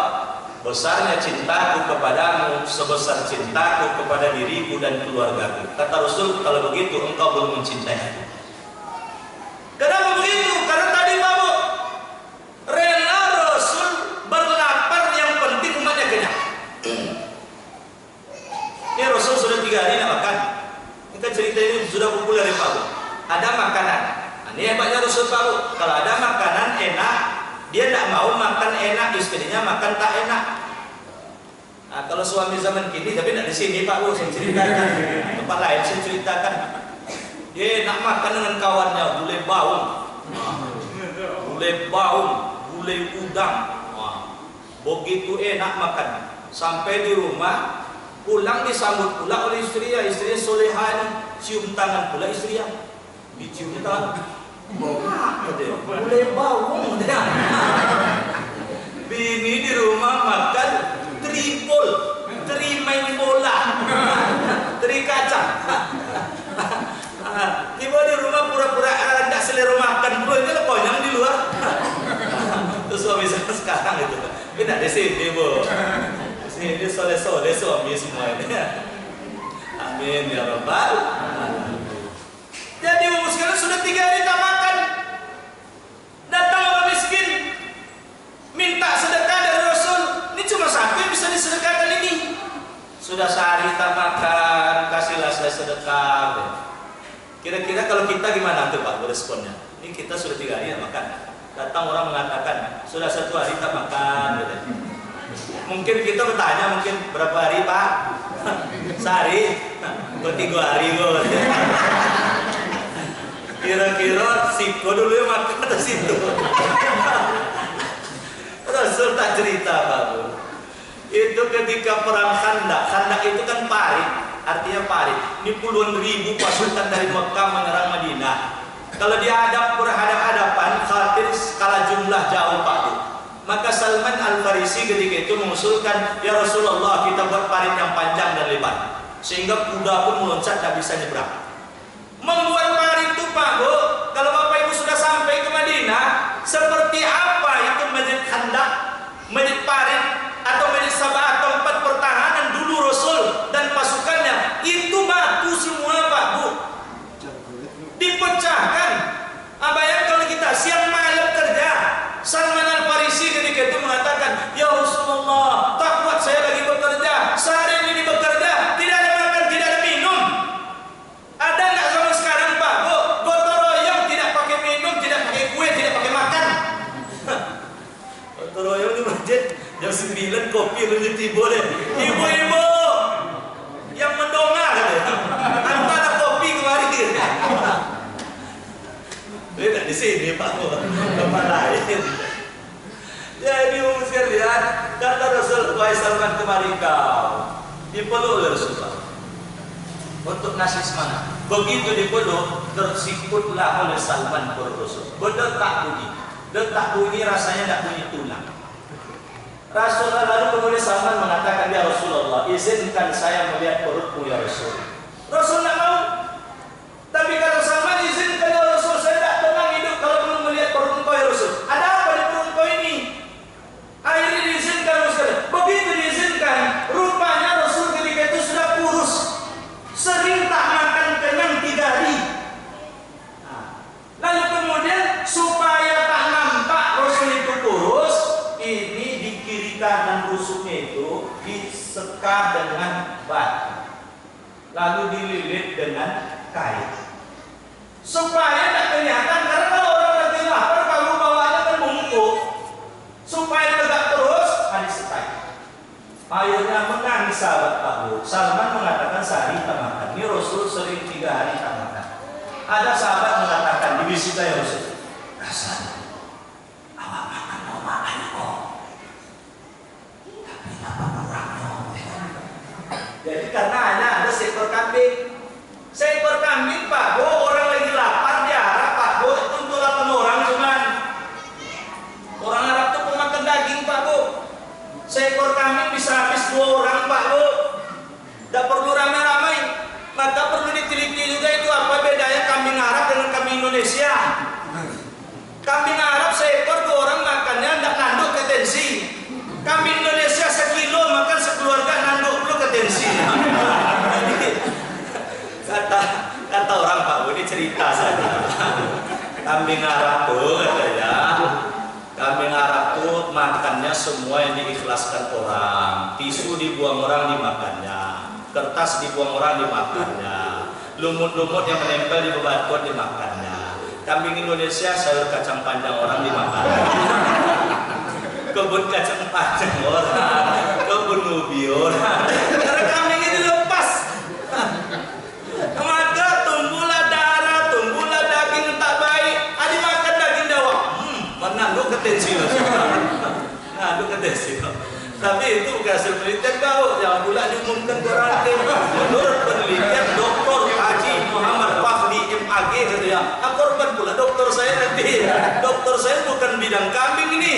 besarnya cintaku kepadamu sebesar cintaku kepada diriku dan keluargaku. Kata Rasul, kalau begitu engkau belum mencintai aku. Kenapa begitu? Karena tadi Pak Bu, rela Rasul berlapar, yang penting umatnya kenyang. Ini Rasul sudah 3 hari nak makan. Kita cerita ini sudah populer ya Pak Bu. Ada makanan. Ini hebatnya Rasul Pak Bu. Kalau ada makanan enak, dia tidak mau makan enak, istrinya makan tak enak. Kalau suami zaman kini, tapi tidak di sini Pak Bu, saya ceritakan. Tempat lain saya ceritakan. Dia nak makan dengan kawannya, gulai baung, gulai udang. Begitu enak makan. Sampai di rumah, pulang disambut pula oleh istrinya solehani, cium tangan pula istrinya, dicium tangan. Gulai baung. Bini di rumah makan tripol, tri main bola, tri kacang. Mungkin ada sini bu. Sini soleh-soleh suami semua ini. Amin ya Rabbal. Jadi ibu sekalian sudah 3 hari tak makan. Datang orang miskin, minta sedekah dari Rasul. Ini cuma satu yang bisa disedekahkan ini. Sudah sehari tak makan, kasihlah saya sedekah. Kira-kira kalau kita gimana tuh Pak responnya? Ini kita sudah 3 hari tak makan. Datang orang mengatakan sudah 1 hari tak makan. Gitu. Mungkin kita bertanya mungkin berapa hari Pak? Sehari? 3 hari kok. Kira-kira siko dulu yang makan atas situ. Rasul tak cerita Pak Bu. Itu ketika perang Khandak itu kan parit, artinya parit. Ini puluhan ribu pasukan dari Mekah menyerang Madinah. Kalau berhadapan, khawatir skala jumlah jauh Pak Bu. Maka Salman Al-Farisi ketika itu mengusulkan, ya Rasulullah kita buat parit yang panjang dan lebar, sehingga kuda pun meloncat tak bisa nyebrang. Membuat parit itu Pak Bu, kalau Bapak Ibu sudah sampai ke Madinah, seperti apa itu Masjid Khandak, Masjid Parit, atau Masjid Sabah, tempat pertahanan dulu Rasul dan pasukannya, itu batu semua Pak Bu, dipecahkan. Bayangkan kalau kita siang malam kerja. Salman Al-Farisi ketika itu mengatakan, ya Rasulullah, tak kuat saya lagi bekerja, sehari ini bekerja, tidak ada makan, tidak ada minum. Ada nggak zaman sekarang Pak Bu, gotong royong tidak pakai minum, tidak pakai kue, tidak pakai makan. Gotong royong di masjid jam 9 kopi lebih tiba deh. Ibu-ibu yang mendongak katanya, antara kopi kemarin. Tidak di sini Pak Bu, tempat lain. Jadi umusir lihat, kata Rasul, wahai Salman kemari kau dipeluk oleh Rasulullah untuk ngasih semangat. Begitu dipeluk, tersikutlah oleh Salman kepada Rasul. Detak bunyi rasanya tidak bunyi tulang. Rasulullah lalu kemudian Salman mengatakan, ya Rasulullah, izinkan saya melihat perutmu ya Rasul. Rasul tidak mau. Tapi kalau Salman izinkan ya Rasul, saya tidak tenang hidup kalau belum melihat perut engkau ya Rasul. Ada apa di perut engkau ini? Akhirnya diizinkan Rasul. Begitu diizinkan, rupanya Rasul ketika itu sudah kurus, sering tak makan kenyang 3 hari. Lalu kemudian supaya tak nampak Rasul itu kurus, ini di kiri kanan rusuknya itu disekar dengan batu, lalu dililit dengan kain. Supaya tak kelihatan, karena kalau orang lagi lapar, kalau bawaannya kan bungkuk, supaya tegak terus, hadis setai. Akhirnya menangis sahabat Pak Bu. Salman mengatakan sehari tak makan. Ini Rasul sering 3 hari tak makan. Ada sahabat mengatakan, dibisik saya Rasul, Hasan, awak makan kok. Tapi apa kurangnya? Jadi karena hanya ada seekor kambing. Seekor kambing Pak Bu, orang lagi lapar diarah Pak Bu, itu untuk 8 orang cuman. Orang Arab itu pemakan daging Pak Bu. Seekor kambing bisa habis 2 orang Pak Bu. Tidak perlu ramai-ramai. Maka perlu diteliti juga itu apa bedanya kambing Arab dengan kambing Indonesia. Kambing Arab seekor 2 orang makannya tidak nanduk ke tensi. Kambing Indonesia sekilo makan sekeluarga nanduk dulu ke tensi. Kata orang Pak Bu, ini cerita saja. Kambing Arab tuh katanya, kambing Arab tuh makannya semua yang diikhlaskan orang. Tisu dibuang orang dimakannya, kertas dibuang orang dimakannya, lumut-lumut yang menempel di bebatuan dimakannya. Kambing Indonesia sayur kacang panjang orang dimakannya, kebun kacang panjang orang, kebun ubi orang. Karena kambing ini lepas. Maka tumbuhlah darah, tumbuhlah daging tak baik. Adi makan daging dawak, menanduk ke tensi. Nanduk ke tensi. Tapi itu bukan hasil penelitian kau, jangan pula diumumkan ke orang lain. Menurut penelitian Dr. Haji Muhammad Fahdi MAG katanya, korban pula dokter saya nanti. Dokter saya bukan bidang kambing ini.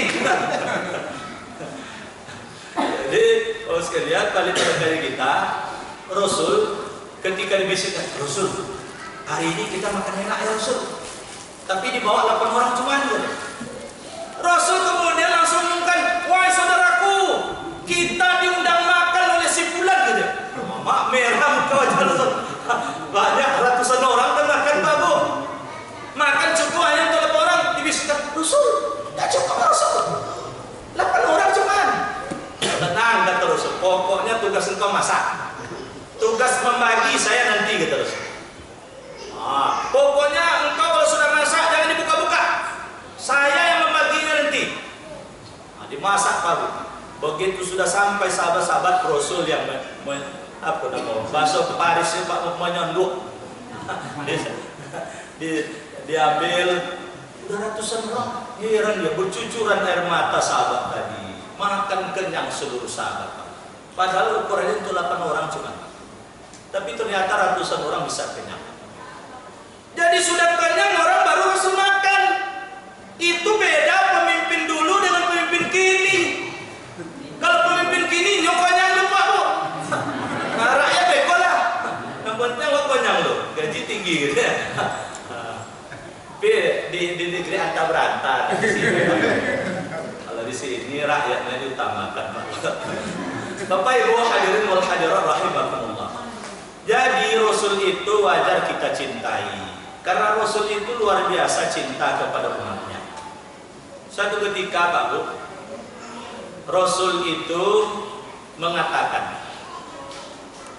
Jadi, sekalian balik dari kita, Rasul ketika dibisikkan, Rasul, hari ini kita makan enak ya Rasul. Tapi dibawa 8 orang cuma. Rasul kemudian langsung mengumumkan, wahai saudaraku, Kita diundang makan oleh si fulan gitu. Mak merah muka wajah Rasul. Banyak ratusan orang kan makan Pak Bu. Makan cukup hanya untuk 8 orang. Dibisikan Rasul, tak cukup Rasul. 8 orang cuman. Tenang kata Rasul. Pokoknya tugas engkau masak. Tugas membagi saya nanti kata Rasul. Pokoknya engkau kalau sudah masak jangan dibuka-buka. Saya yang membaginya nanti. Dimasak Pak Bu. Begitu sudah sampai sahabat-sahabat Rasul yang bakso Paris Pak menyonduk. Diambil udah ratusan orang. Heran dia bercucuran air mata sahabat tadi. Makan kenyang seluruh sahabat Pak. Padahal ukurannya untuk 8 orang cuma. Tapi ternyata ratusan orang bisa kenyang. Jadi sudah kenyang orang baru langsung makan. Itu beda pemimpin dulu dengan pemimpin kini. Kalau pemimpin kini nyokonyang lu Pak Bu. Nah, rakyat bego lah. Yang penting nyokonyang lu. Gaji tinggi gitu ya. Tapi di negeri anta beranta. Kalau di sini rakyatnya diutamakan Pak. Bapak Ibu hadirin wal hadirat rahimakumullah. Jadi Rasul itu wajar kita cintai. Karena Rasul itu luar biasa cinta kepada umatnya. Suatu ketika Pak Bu, Rasul itu mengatakan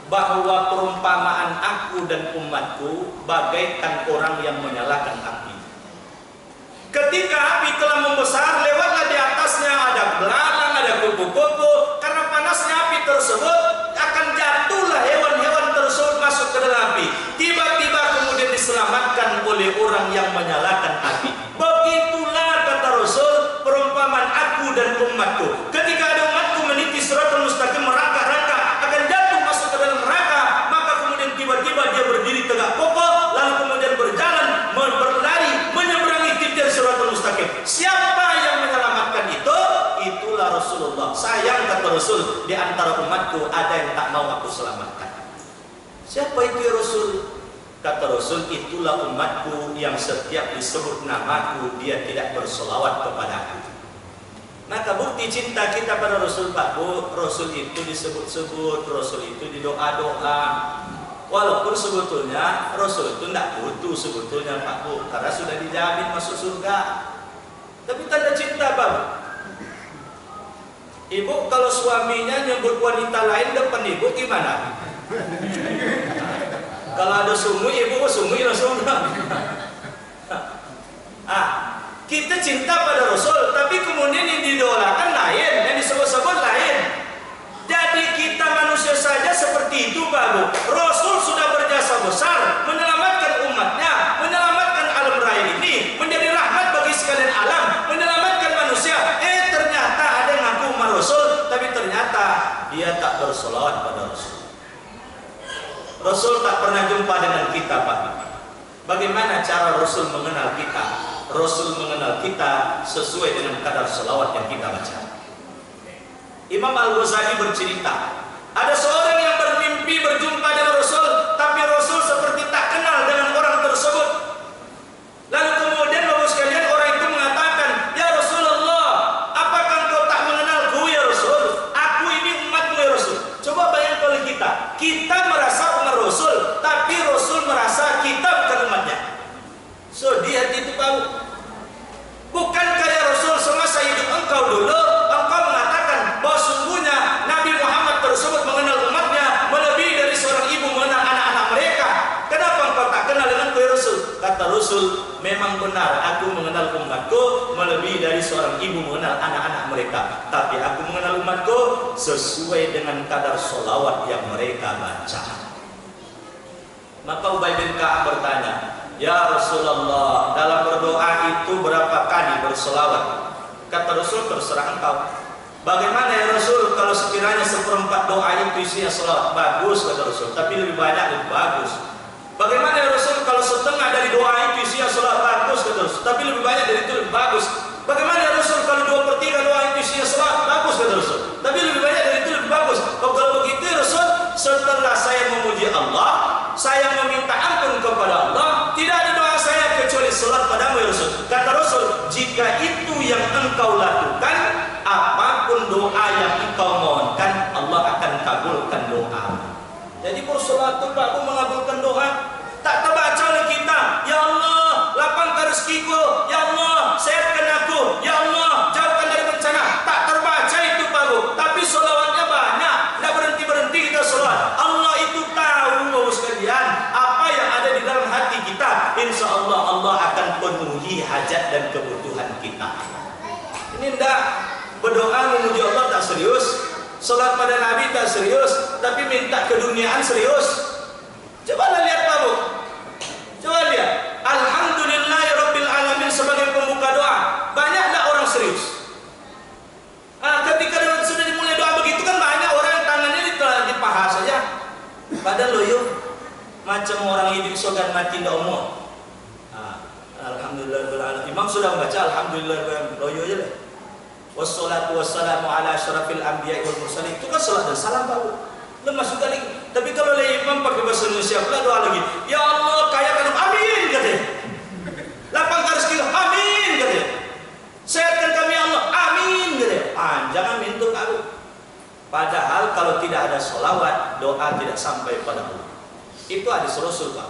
bahwa perumpamaan aku dan umatku bagaikan orang yang menyalakan api. Ketika api telah membesar, lewatlah di atasnya ada belalang, ada kupu-kupu. Karena panasnya api tersebut akan jatuhlah hewan-hewan tersebut masuk ke dalam api. Tiba-tiba kemudian diselamatkan oleh orang yang menyalakan api. Begitulah kata Rasul perumpamaan aku dan umatku. Ketika ada umatku meniti siratal mustaqim merangkak-rangkak akan jatuh masuk ke dalam neraka, maka kemudian tiba-tiba dia berdiri tegak kokoh, lalu kemudian berjalan berlari menyeberangi titik siratal mustaqim. Siapa yang menyelamatkan itu? Itulah Rasulullah. Sayang kata Rasul, di antara umatku ada yang tak mau aku selamatkan. Siapa itu ya Rasul? Kata Rasul, itulah umatku yang setiap disebut namaku dia tidak bersolawat kepada aku. Maka bukti cinta kita pada Rasul Pak Bu, Rasul itu disebut-sebut, Rasul itu didoa-doa. Walaupun sebetulnya Rasul itu tidak butuh sebetulnya Pak Bu, karena sudah dijamin masuk surga. Tapi tanda cinta Pak Bu. Ibu kalau suaminya nyebut wanita lain depan ibu gimana? Kalau ada sumui, ibu sumui langsung. Kita cinta pada Rasul, tapi kemudian yang didolakan lain, yang disebut-sebut lain. Jadi kita manusia saja seperti itu, Pak Bu. Rasul sudah berjasa besar, menyelamatkan umatnya, menyelamatkan alam raya ini, menjadi rahmat bagi sekalian alam, menyelamatkan manusia. Ternyata ada yang ngaku umat Rasul, tapi ternyata dia tak bersolawat pada Rasul. Rasul tak pernah jumpa dengan kita Pak. Bagaimana cara Rasul mengenal kita? Rasul mengenal kita sesuai dengan kadar selawat yang kita baca. Imam Al-Ghazali bercerita, ada seorang yang bermimpi berjumpa dengan Rasul, tapi Rasul seperti tak kenal dengan orang tersebut. Lalu kemudian Bapak sekalian orang itu mengatakan, ya Rasulullah, apakah engkau tak mengenalku ya Rasul? Aku ini umatmu ya Rasul. Coba bayangkan oleh kita merasa umat Rasul, tapi Rasul merasa kita bukan umatnya. So dia itu tahu. Bukankah ya Rasul semasa hidup engkau dulu, engkau mengatakan bahwa sungguhnya Nabi Muhammad tersebut mengenal umatnya melebihi dari seorang ibu mengenal anak-anak mereka. Kenapa engkau tak kenal dengan ya Rasul? Kata Rasul, memang benar aku mengenal umatku melebihi dari seorang ibu mengenal anak-anak mereka. Tapi aku mengenal umatku sesuai dengan kadar solawat yang mereka baca. Maka Ubay bin Ka'ab bertanya, ya Rasulullah, dalam berdoa itu berapa kali bersolawat? Kata Rasul, terserah engkau. Bagaimana ya Rasul kalau sekiranya seperempat doa itu isinya solawat? Bagus kata Rasul, tapi lebih banyak lebih bagus. Bagaimana ya Rasul kalau setengah dari doa itu isinya solawat? Bagus kata Rasul, tapi lebih banyak dari itu lebih bagus. Bagaimana ya Rasul kalau 2/3 doa itu isinya solawat? Bagus kata Rasul, tapi lebih banyak dari itu lebih bagus. Kalau begitu ya Rasul, setelah saya memuji Allah, saya meminta ampun kepada Allah, tidak ada doa saya kecuali salat padamu ya Rasul. Kata Rasul, jika itu yang engkau lakukan, apapun doa yang engkau mohon mengabulkan doa. Jadi bersolat itu Pak Bu mengabulkan doa. Tak terbaca oleh kita, ya Allah lapangkan rezekiku, ya Allah sehatkan aku, ya Allah jauhkan dari bencana. Tak terbaca itu Pak Bu, tapi solawatnya banyak. Tidak berhenti-berhenti kita solat. Allah itu tahu Bapak sekalian apa yang ada di dalam hati kita. Insya Allah Allah akan penuhi hajat dan kebutuhan kita. Ini tidak berdoa memuji Allah tak serius, solat pada Nabi tak serius, tapi minta keduniaan serius. Coba lihat Pak Bu, coba lihat. Alhamdulillahirabbil alamin sebagai pembuka doa. Banyak tak orang serius? Ketika sudah dimulai doa begitu kan banyak orang yang tangannya di paha saja. Padahal loyo macam orang hidup sogan mati ndak umur. Alhamdulillahirabbil alamin. Imam sudah membaca alhamdulillah loyo aja lah. Wassalatu wassalamu ala asyrafil anbiya'i wal mursalin. Itu kan salat dan salam Pak Bu. Lemas juga lagi. Tapi kalau imam pakai bahasa Indonesia pula doa lagi. Ya Allah kayakan, amin katanya. Lapangkan rezeki, amin katanya. Sehatkan kami ya Allah, amin katanya. Panjang amin itu Pak Bu. Padahal kalau tidak ada solawat, doa tidak sampai pada Allah. Itu hadis Rasul Pak.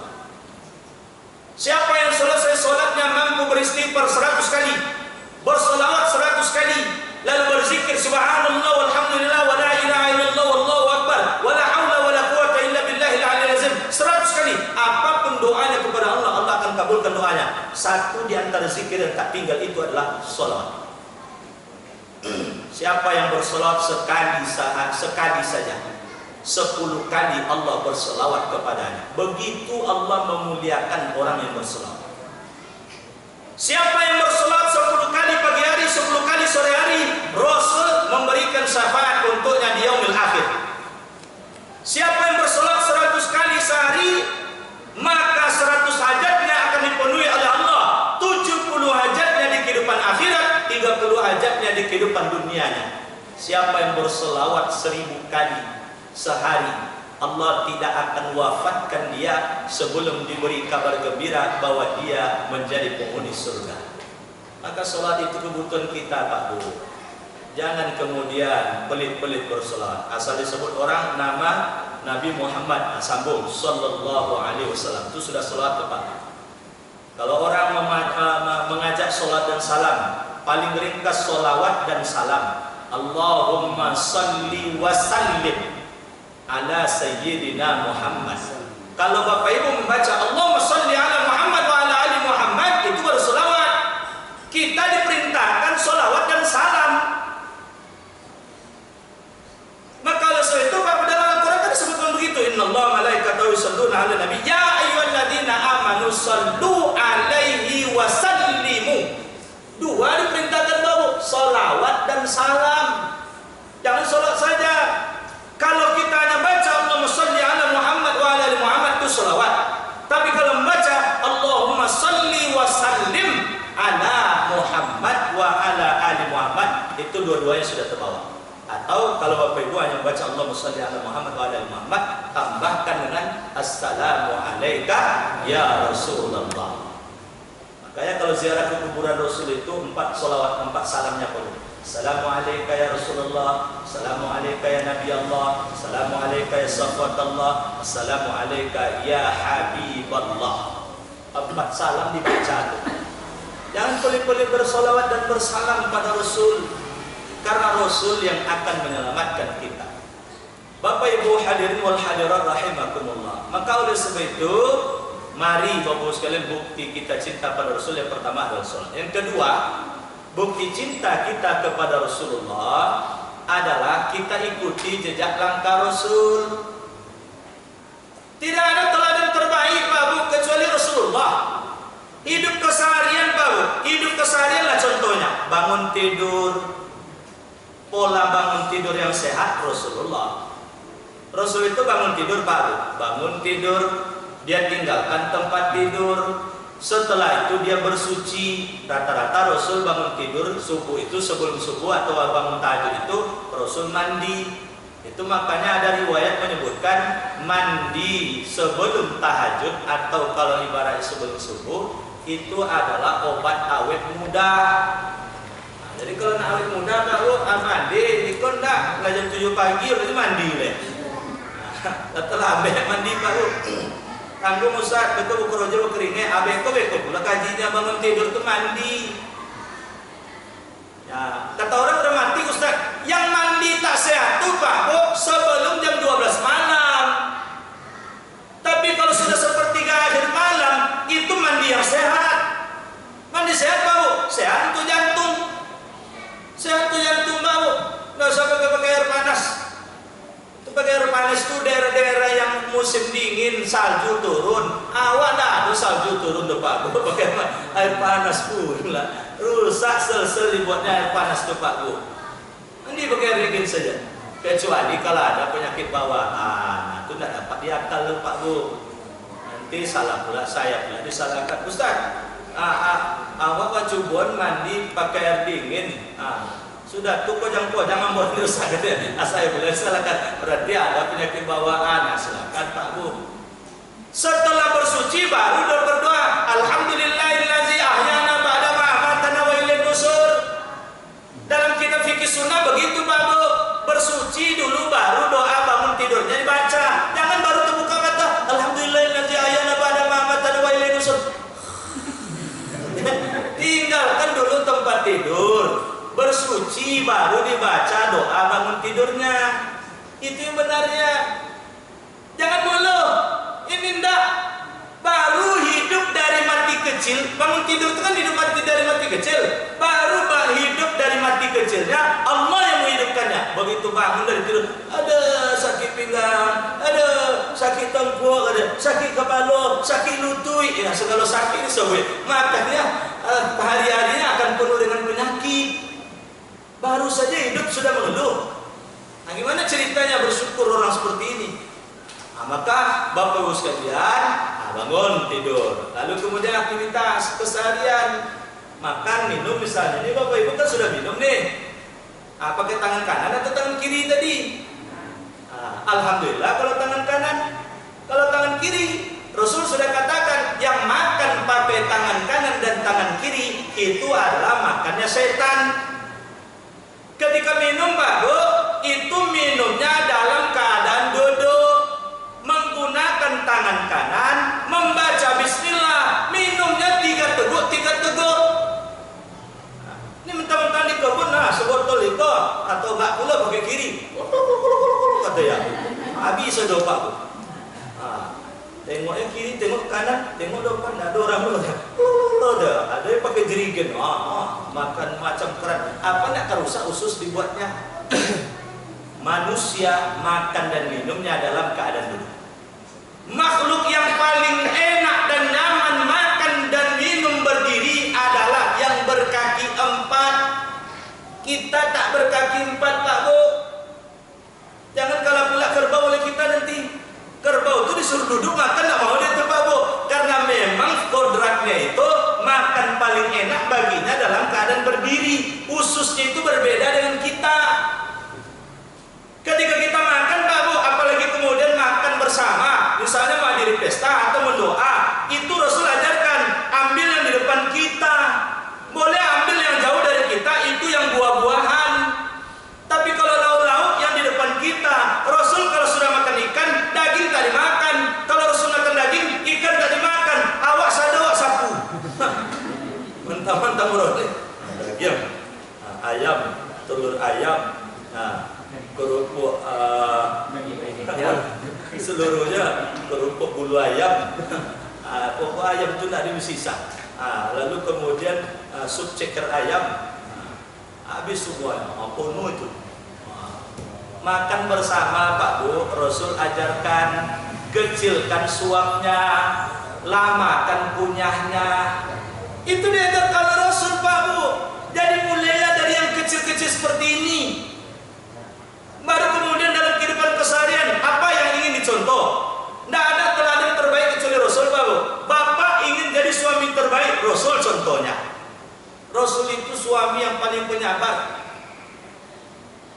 Siapa yang selesai solatnya mampu beristighfar 100 kali, bersolawat 100 kali, lalu berzikir subhanallah walhamdulillah wa la ilaha illallah wallahu akbar wa la haula wa la quwata illa billahil aliyyil azim 100 kali, apapun doanya kepada Allah, Allah akan kabulkan doanya. Satu di antara zikir yang tak tinggal itu adalah salawat. Siapa yang bersalawat sekali saja, 10 kali Allah bersalawat kepadanya. Begitu Allah memuliakan orang yang bersalawat. Siapa yang bersolat 10 kali pagi hari, 10 kali sore hari, Rasul memberikan syafaat untuknya di yaumil akhir. Siapa yang bersolat 100 kali sehari, maka 100 hajatnya akan dipenuhi oleh Allah. 70 hajatnya di kehidupan akhirat, 30 hajatnya di kehidupan dunianya. Siapa yang berselawat 1000 kali sehari, Allah tidak akan wafatkan dia sebelum diberi kabar gembira bahwa dia menjadi penghuni surga. Maka solat itu kebutuhan kita Pak Bu. Jangan kemudian pelit-pelit bersolat. Asal disebut orang nama Nabi Muhammad, sambung sallallahu alaihi wasallam, itu sudah solat tepat. Kalau orang mengajak solat dan salam, paling ringkas solawat dan salam. Allahumma salli wa sallim ala sayyidina Muhammad. Kalau Bapak Ibu membaca Allahumma sholli ala Muhammad wa ala ali Muhammad, itu baru selawat. Kita diperintahkan sholawat dan salam. Maka oleh sebab itu Bapak dalam Al-Quran kan disebutkan begitu, innallaha malaikatahu yusholluna ala nabi ya ayyuhalladzina amanu shollu alaihi wa sallimu. Dua diperintahkan Bapak, sholawat dan salam. Jangan sholat saja. Kalau kita hanya baca Allahumma sholli ala Muhammad wa ala ali Muhammad itu sholawat. Tapi kalau membaca Allahumma sholli wa sallim ala Muhammad wa ala ali Muhammad, itu dua-duanya sudah terbawa. Atau kalau Bapak Ibu hanya membaca Allahumma sholli ala Muhammad wa ala ali Muhammad, tambahkan dengan assalamu alayka ya Rasulullah. Makanya kalau ziarah ke kuburan Rasul itu 4 sholawat, 4 salamnya perlu. Assalamualaikum ya Rasulullah, Assalamualaikum ya Nabi Allah, Assalamualaikum ya Safwatullah, Assalamualaikum ya Habiballah. 4 salam dibaca. Jangan pelit-pelit bersolawat dan bersalam pada Rasul, karena Rasul yang akan menyelamatkan kita. Bapak Ibu hadirin wal hadirat rahimakumullah. Maka oleh sebab itu, mari Bapak sekalian bukti kita cinta pada Rasul. Yang pertama adalah salat. Yang kedua, bukti cinta kita kepada Rasulullah adalah kita ikuti jejak langkah Rasul. Tidak ada teladan terbaik Pak Bu kecuali Rasulullah. Hidup keseharian Pak Bu, hidup keseharian lah contohnya. Bangun tidur, pola bangun tidur yang sehat Rasulullah. Rasul itu bangun tidur Pak Bu, bangun tidur, dia tinggalkan tempat tidur. Setelah itu dia bersuci. Rata-rata Rasul bangun tidur subuh itu, sebelum subuh atau bangun tahajud itu Rasul mandi. Itu makanya ada riwayat menyebutkan mandi sebelum tahajud atau kalau ibaratnya sebelum subuh itu adalah obat awet muda. Nah, jadi kalau nak awet muda baru mandi, ikut ndak jam 7 pagi berarti mandi deh. Setelah ambek mandi baru kanggo Ustaz betul bekerja keringnya ambek beko pula kajinya bangun tidur tuh mandi. Ya, kata orang udah mati Ustaz, yang mandi tak sehat tuh Pak Bu sebelum jam 12 malam. Tapi kalau sudah sepertiga akhir malam itu mandi yang sehat. Mandi sehat Pak Bu, sehat untuk jantung. Sehat untuk jantung Pak Bu. Nggak usah pakai air panas. Itu pakai air panas itu daerah-daerah yang musim dingin salju turun. Awak dah ada salju turun tuh Pak Bu. Pakai air panas pula. Rusak sel-sel dibuatnya air panas tuh Pak Bu. Ini pakai air dingin saja. Kecuali kalau ada penyakit bawaan, itu tidak dapat diakal loh Pak Bu. Nanti salah pula saya pula disalahkan. Ustaz, awak wajibon mandi pakai air dingin. Sudah tuh kojang-kojang ambon dosa gitu ya. Saya boleh silakan. Berarti ada penyakit bawaan. Silakan Pak Bu. Setelah bersuci baru berdoa. Alhamdulillahillazi ahyana ba'da ma amatana wa ilaihi nusur. Dalam kitab fikih sunnah begitu Pak Bu. Bersuci dulu baru doa bangun tidurnya dibaca. Jangan baru terbuka kata alhamdulillahillazi ahyana ba'da ma amatana wa ilaihi nusur. Tinggalkan dulu tempat tidur. Bersuci baru dibaca doa bangun tidurnya. Itu yang benarnya. Jangan mulu. Ini ndak. Baru hidup dari mati kecil. Bangun tidur itu kan hidup mati dari mati kecil. Baru hidup dari mati kecilnya Allah yang menghidupkannya. Begitu bangun dari tidur, ada sakit pinggang, ada sakit tengkuk, ada sakit kepala, sakit lutut. Ya segala sakit ini semua. Makanya hari-harinya akan penuh dengan penyakit. Baru saja hidup sudah mengeluh. Nah, gimana ceritanya bersyukur orang seperti ini? Maka Bapak Ibu sekalian, bangun tidur. Lalu kemudian aktivitas keseharian, makan, minum misalnya. Ini Bapak Ibu kan sudah minum nih. Pakai tangan kanan atau tangan kiri tadi? Alhamdulillah kalau tangan kanan. Kalau tangan kiri, Rasul sudah katakan yang makan pakai tangan kanan dan tangan kiri itu adalah makannya setan. Ketika minum Pak Bu, itu minumnya dalam keadaan duduk, menggunakan tangan kanan, membaca bismillah, minumnya 3 teguk. Ini mentang-mentang di kebun, sebotol itu atau enggak pula pakai kiri. Kata ya, habis sudah Pak Bu. Tengoknya kiri, tengok kanan, tengok depan, ada orang dulu. Ada yang pakai jerigen, makan macam keran. Apa nak rusak usus dibuatnya? Manusia makan dan minumnya dalam keadaan duduk. Makhluk yang paling enak dan nyaman makan dan minum berdiri adalah yang berkaki 4. Kita tak berkaki 4 Pak Bu. Jangan kalah pula kerbau oleh kita nanti. Kerbau itu disuruh duduk makan tak mau dia Pak Bu. Karena memang kodratnya itu makan paling enak baginya dalam keadaan berdiri. Ususnya itu berbeda dengan kita. Ketika kita makan Pak Bu, apalagi kemudian makan bersama, misalnya menghadiri pesta atau mendoa, itu Rasul ajarkan ambil yang di depan kita. Boleh ambil yang jauh dari kita, itu yang buah-buahan. Tapi kalau lauk-lauk yang di depan kita, Rasul kalau sudah makan ikan, daging tak dimakan. Kalau Rasul makan daging, ikan tak dimakan. Awak sadawak sapu. Mentah-mentah meroleh. Ayam, telur ayam, kerupuk seluruhnya, kerupuk bulu ayam, pokok ayam itu tidak disisa. Lalu kemudian sup ceker ayam, habis semuanya, penuh itu. Makan bersama Pak Bu, Rasul ajarkan kecilkan suapnya, lamakan kunyahnya. Itu diajarkan Rasul Pak Bu. Jadi mulailah dari yang kecil-kecil seperti ini. Baru kemudian dalam kehidupan keseharian, apa yang ingin dicontoh? Tidak ada teladan terbaik kecuali Rasul Pak Bu. Bapak ingin jadi suami terbaik, Rasul contohnya. Rasul itu suami yang paling penyabar.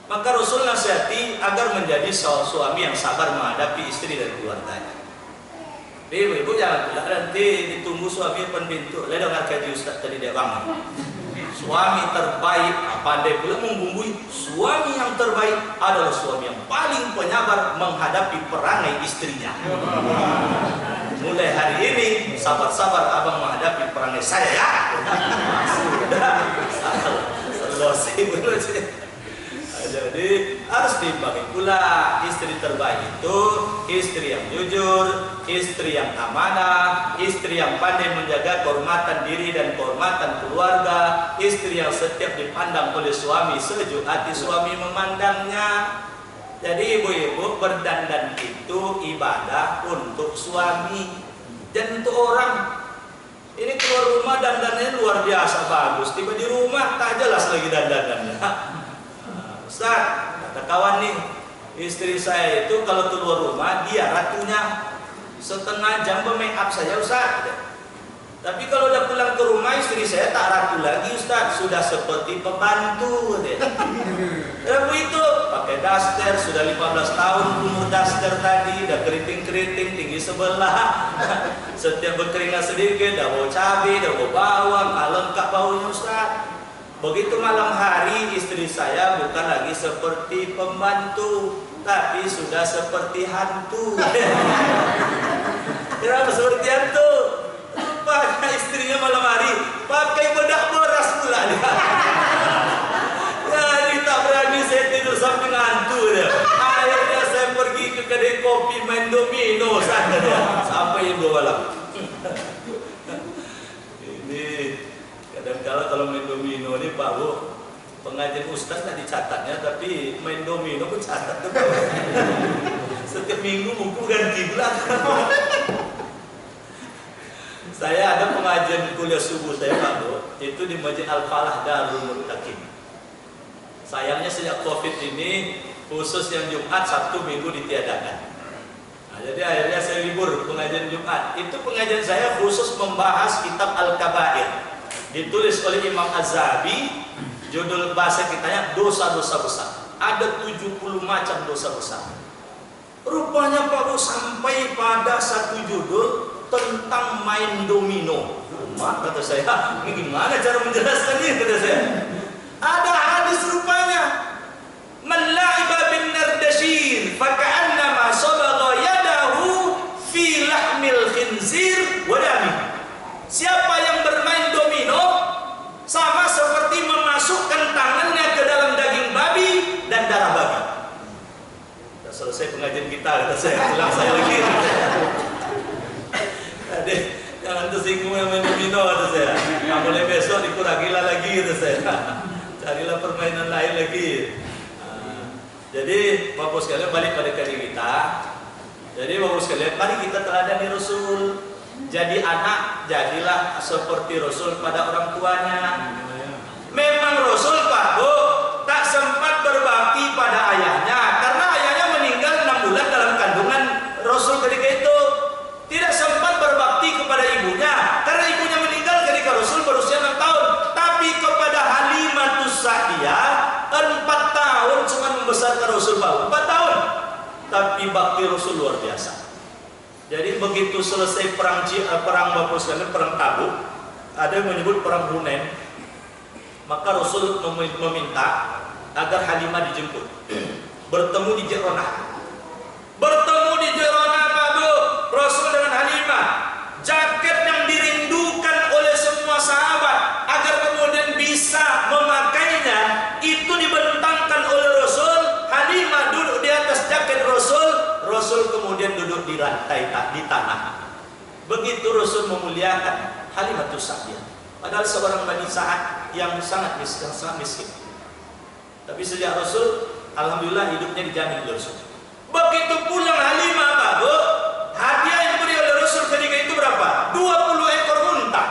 Maka Rasul nasihati agar menjadi suami yang sabar menghadapi istri dan keluarganya. Ibu jangan pula nanti ditunggu suami depan pintu. Lihat dengar kaji Ustaz tadi dia bangun. Suami terbaik, pandai pula membumbui. Suami yang terbaik adalah suami yang paling penyabar menghadapi perangai istrinya. Mulai hari ini sabar-sabar abang menghadapi perangai saya ya. Jadi harus diimbangi pula. Istri terbaik itu istri yang jujur, istri yang amanah, istri yang pandai menjaga kehormatan diri dan kehormatan keluarga, istri yang setiap dipandang oleh suami sejuk hati suami memandangnya. Jadi ibu-ibu, berdandan itu ibadah untuk suami dan untuk orang. Ini keluar rumah dandannya luar biasa bagus, tiba di rumah tak jelas lagi dandanannya. Ustaz, kata kawan nih, istri saya itu kalau keluar rumah dia ratunya, setengah jam make up saja Ustaz. Tapi kalau udah pulang ke rumah istri saya tak ratu lagi Ustaz, sudah seperti pembantu deh. Ibu itu pakai daster, sudah 15 tahun umur daster tadi, udah keriting-keriting tinggi sebelah. Setiap berkeringat sedikit, dah bau cabai, dah bau bawang, lengkap baunya Ustaz. Begitu malam hari istri saya bukan lagi seperti pembantu, tapi sudah seperti hantu. Kenapa seperti hantu? Rupanya istrinya malam hari pakai bedak beras pula dia. Jadi tak berani saya tidur samping hantu dia. Akhirnya saya pergi ke kedai kopi main domino sana dia sampai 2 malam. Ini kadang-kala kalau main domino ini Pak Bu, pengajian ustaz tak dicatatnya, tapi main domino pun catat tuh. Setiap minggu buku ganti pula. Saya ada pengajian kuliah subuh saya Pak Bu, itu di Masjid Al-Falah Darul Muttaqin. Sayangnya sejak Covid ini khusus yang Jumat Sabtu Minggu ditiadakan. Nah, jadi akhirnya saya libur pengajian Jumat. Itu pengajian saya khusus membahas kitab Al-Kabair. Ditulis oleh Imam Az-Zahabi, judul bahasa kitanya dosa-dosa besar. Ada 70 macam dosa besar. Rupanya Pak Bu sampai pada satu judul tentang main domino. Mak, kata saya, ini gimana cara menjelaskannya, kata saya. Ada hadis rupanya, man la'iba bin nardashir faka'annama sabagha yadahu fi lahmil khinzir wa dami. Siapa yang bermain domino sama seperti memasukkan tangannya ke dalam daging babi dan darah babi. Sudah selesai pengajian kita, kata saya. Pulang saya lagi. Jadi jangan tersinggung yang main domino, kata saya. Nah, mulai besok dikurangilah lagi, kata saya. Carilah permainan lain lagi. Jadi Bapak sekalian balik pada diri kita. Jadi Bapak sekalian, mari kita teladani Rasul. Jadi anak, jadilah seperti Rasul pada orang tuanya. Memang Rasul Pak Bu tak sempat berbakti pada ayahnya karena ayahnya meninggal 6 bulan dalam kandungan Rasul ketika itu. Tidak sempat berbakti kepada ibunya karena ibunya meninggal ketika Rasul berusia 6 tahun. Tapi kepada Halimatus Sa'diyah 4 tahun cuma membesarkan Rasul Pak Bu, 4 tahun. Tapi bakti Rasul luar biasa. Jadi begitu selesai perang Bapak sekalian, perang Tabuk, ada yang menyebut perang Hunain, maka Rasul meminta agar Halimah dijemput, bertemu di Ji'ronah. Bertemu di Ji'ronah Pak Bu, Rasul dengan Halimah, jaket yang dirindukan oleh semua sahabat agar kemudian bisa memakainya, itu dibentangkan oleh Rasul. Halimah duduk di atas jaket Rasul. Rasul kemudian duduk di lantai, di tanah. Begitu Rasul memuliakan Halimatus Sa'diyah, padahal seorang Bani Sa'ad yang sangat miskin. Tapi sejak Rasul, alhamdulillah hidupnya dijamin oleh Rasul. Begitu pulang Halimah Pak Bu, hadiah yang diberi oleh Rasul ketika itu berapa? 20 ekor unta.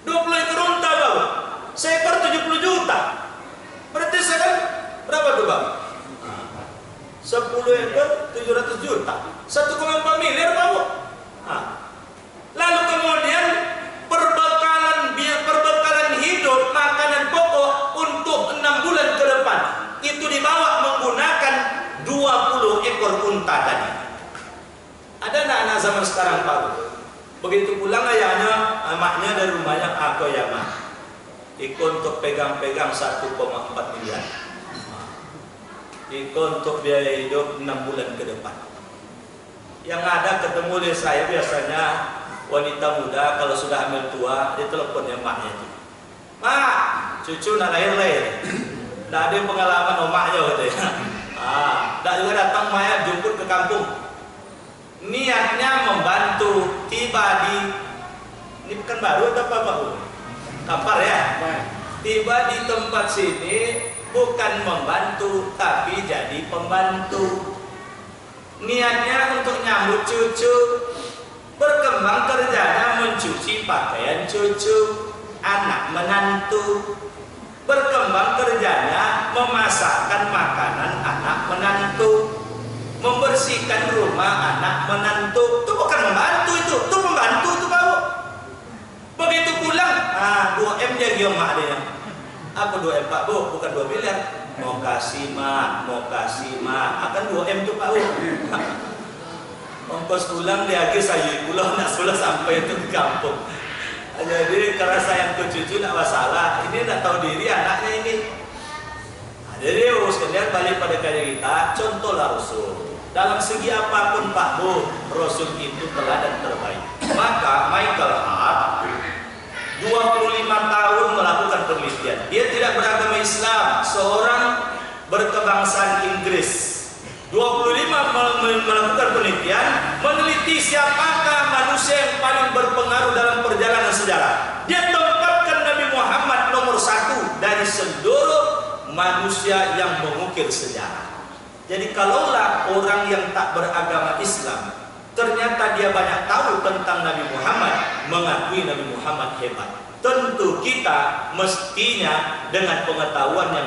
20 ekor unta Pak Bu. Seekor 70 juta. Berarti sekarang berapa tuh Pak? 10 ekor 700 juta, 1,4 miliar Pak Bu. Lalu kemudian perbekalan hidup, makanan pokok untuk 6 bulan ke depan itu dibawa menggunakan 20 ekor unta tadi. Ada anak-anak zaman sekarang Pak Bu, begitu pulang ayahnya, emaknya dari rumahnya, aku ya mak, Iko untuk pegang-pegang 1,4 miliar. Iko untuk biaya hidup 6 bulan ke depan. Yang ada ketemu dengan saya biasanya wanita muda kalau sudah hamil tua, dia teleponnya emaknya itu. Mak, cucu nak lahir. Tidak ada pengalaman omaknya katanya. Tidak juga datang Maya jemput ke kampung. Niatnya membantu, tiba di ini bukan baru atau apa Pak? Kampar ya. Tiba di tempat sini bukan membantu tapi jadi pembantu. Niatnya untuk nyambut cucu, berkembang kerjanya mencuci pakaian cucu, anak menantu. Berkembang kerjanya memasakkan makanan anak menantu, membersihkan rumah anak menantu. Itu bukan membantu, itu pembantu itu Pak. Begitu pulang, 2M jadi emak dia. Apa 2M Pak Bu? Bukan 2 miliar. Mau kasih mak. Akan 2M itu Pak Bu. Ongkos pulang dia lagi saya pulang nak sampai itu di kampung. Jadi karena sayang ke cucu tidak masalah. Ini tidak tahu diri anaknya ini. Jadi sekalian balik pada kayak kita, contohlah Rasul. Dalam segi apapun Pak Bu, Rasul itu teladan terbaik. Maka Michael Hart 25 tahun melakukan penelitian. Dia tidak beragama Islam, seorang berkebangsaan Inggris. 25 melakukan penelitian, meneliti siapakah manusia yang paling berpengaruh dalam perjalanan sejarah. Dia tempatkan Nabi Muhammad nomor 1 dari seluruh manusia yang mengukir sejarah. Jadi kalaulah orang yang tak beragama Islam ternyata dia banyak tahu tentang Nabi Muhammad, mengakui Nabi Muhammad hebat, tentu kita mestinya dengan pengetahuan yang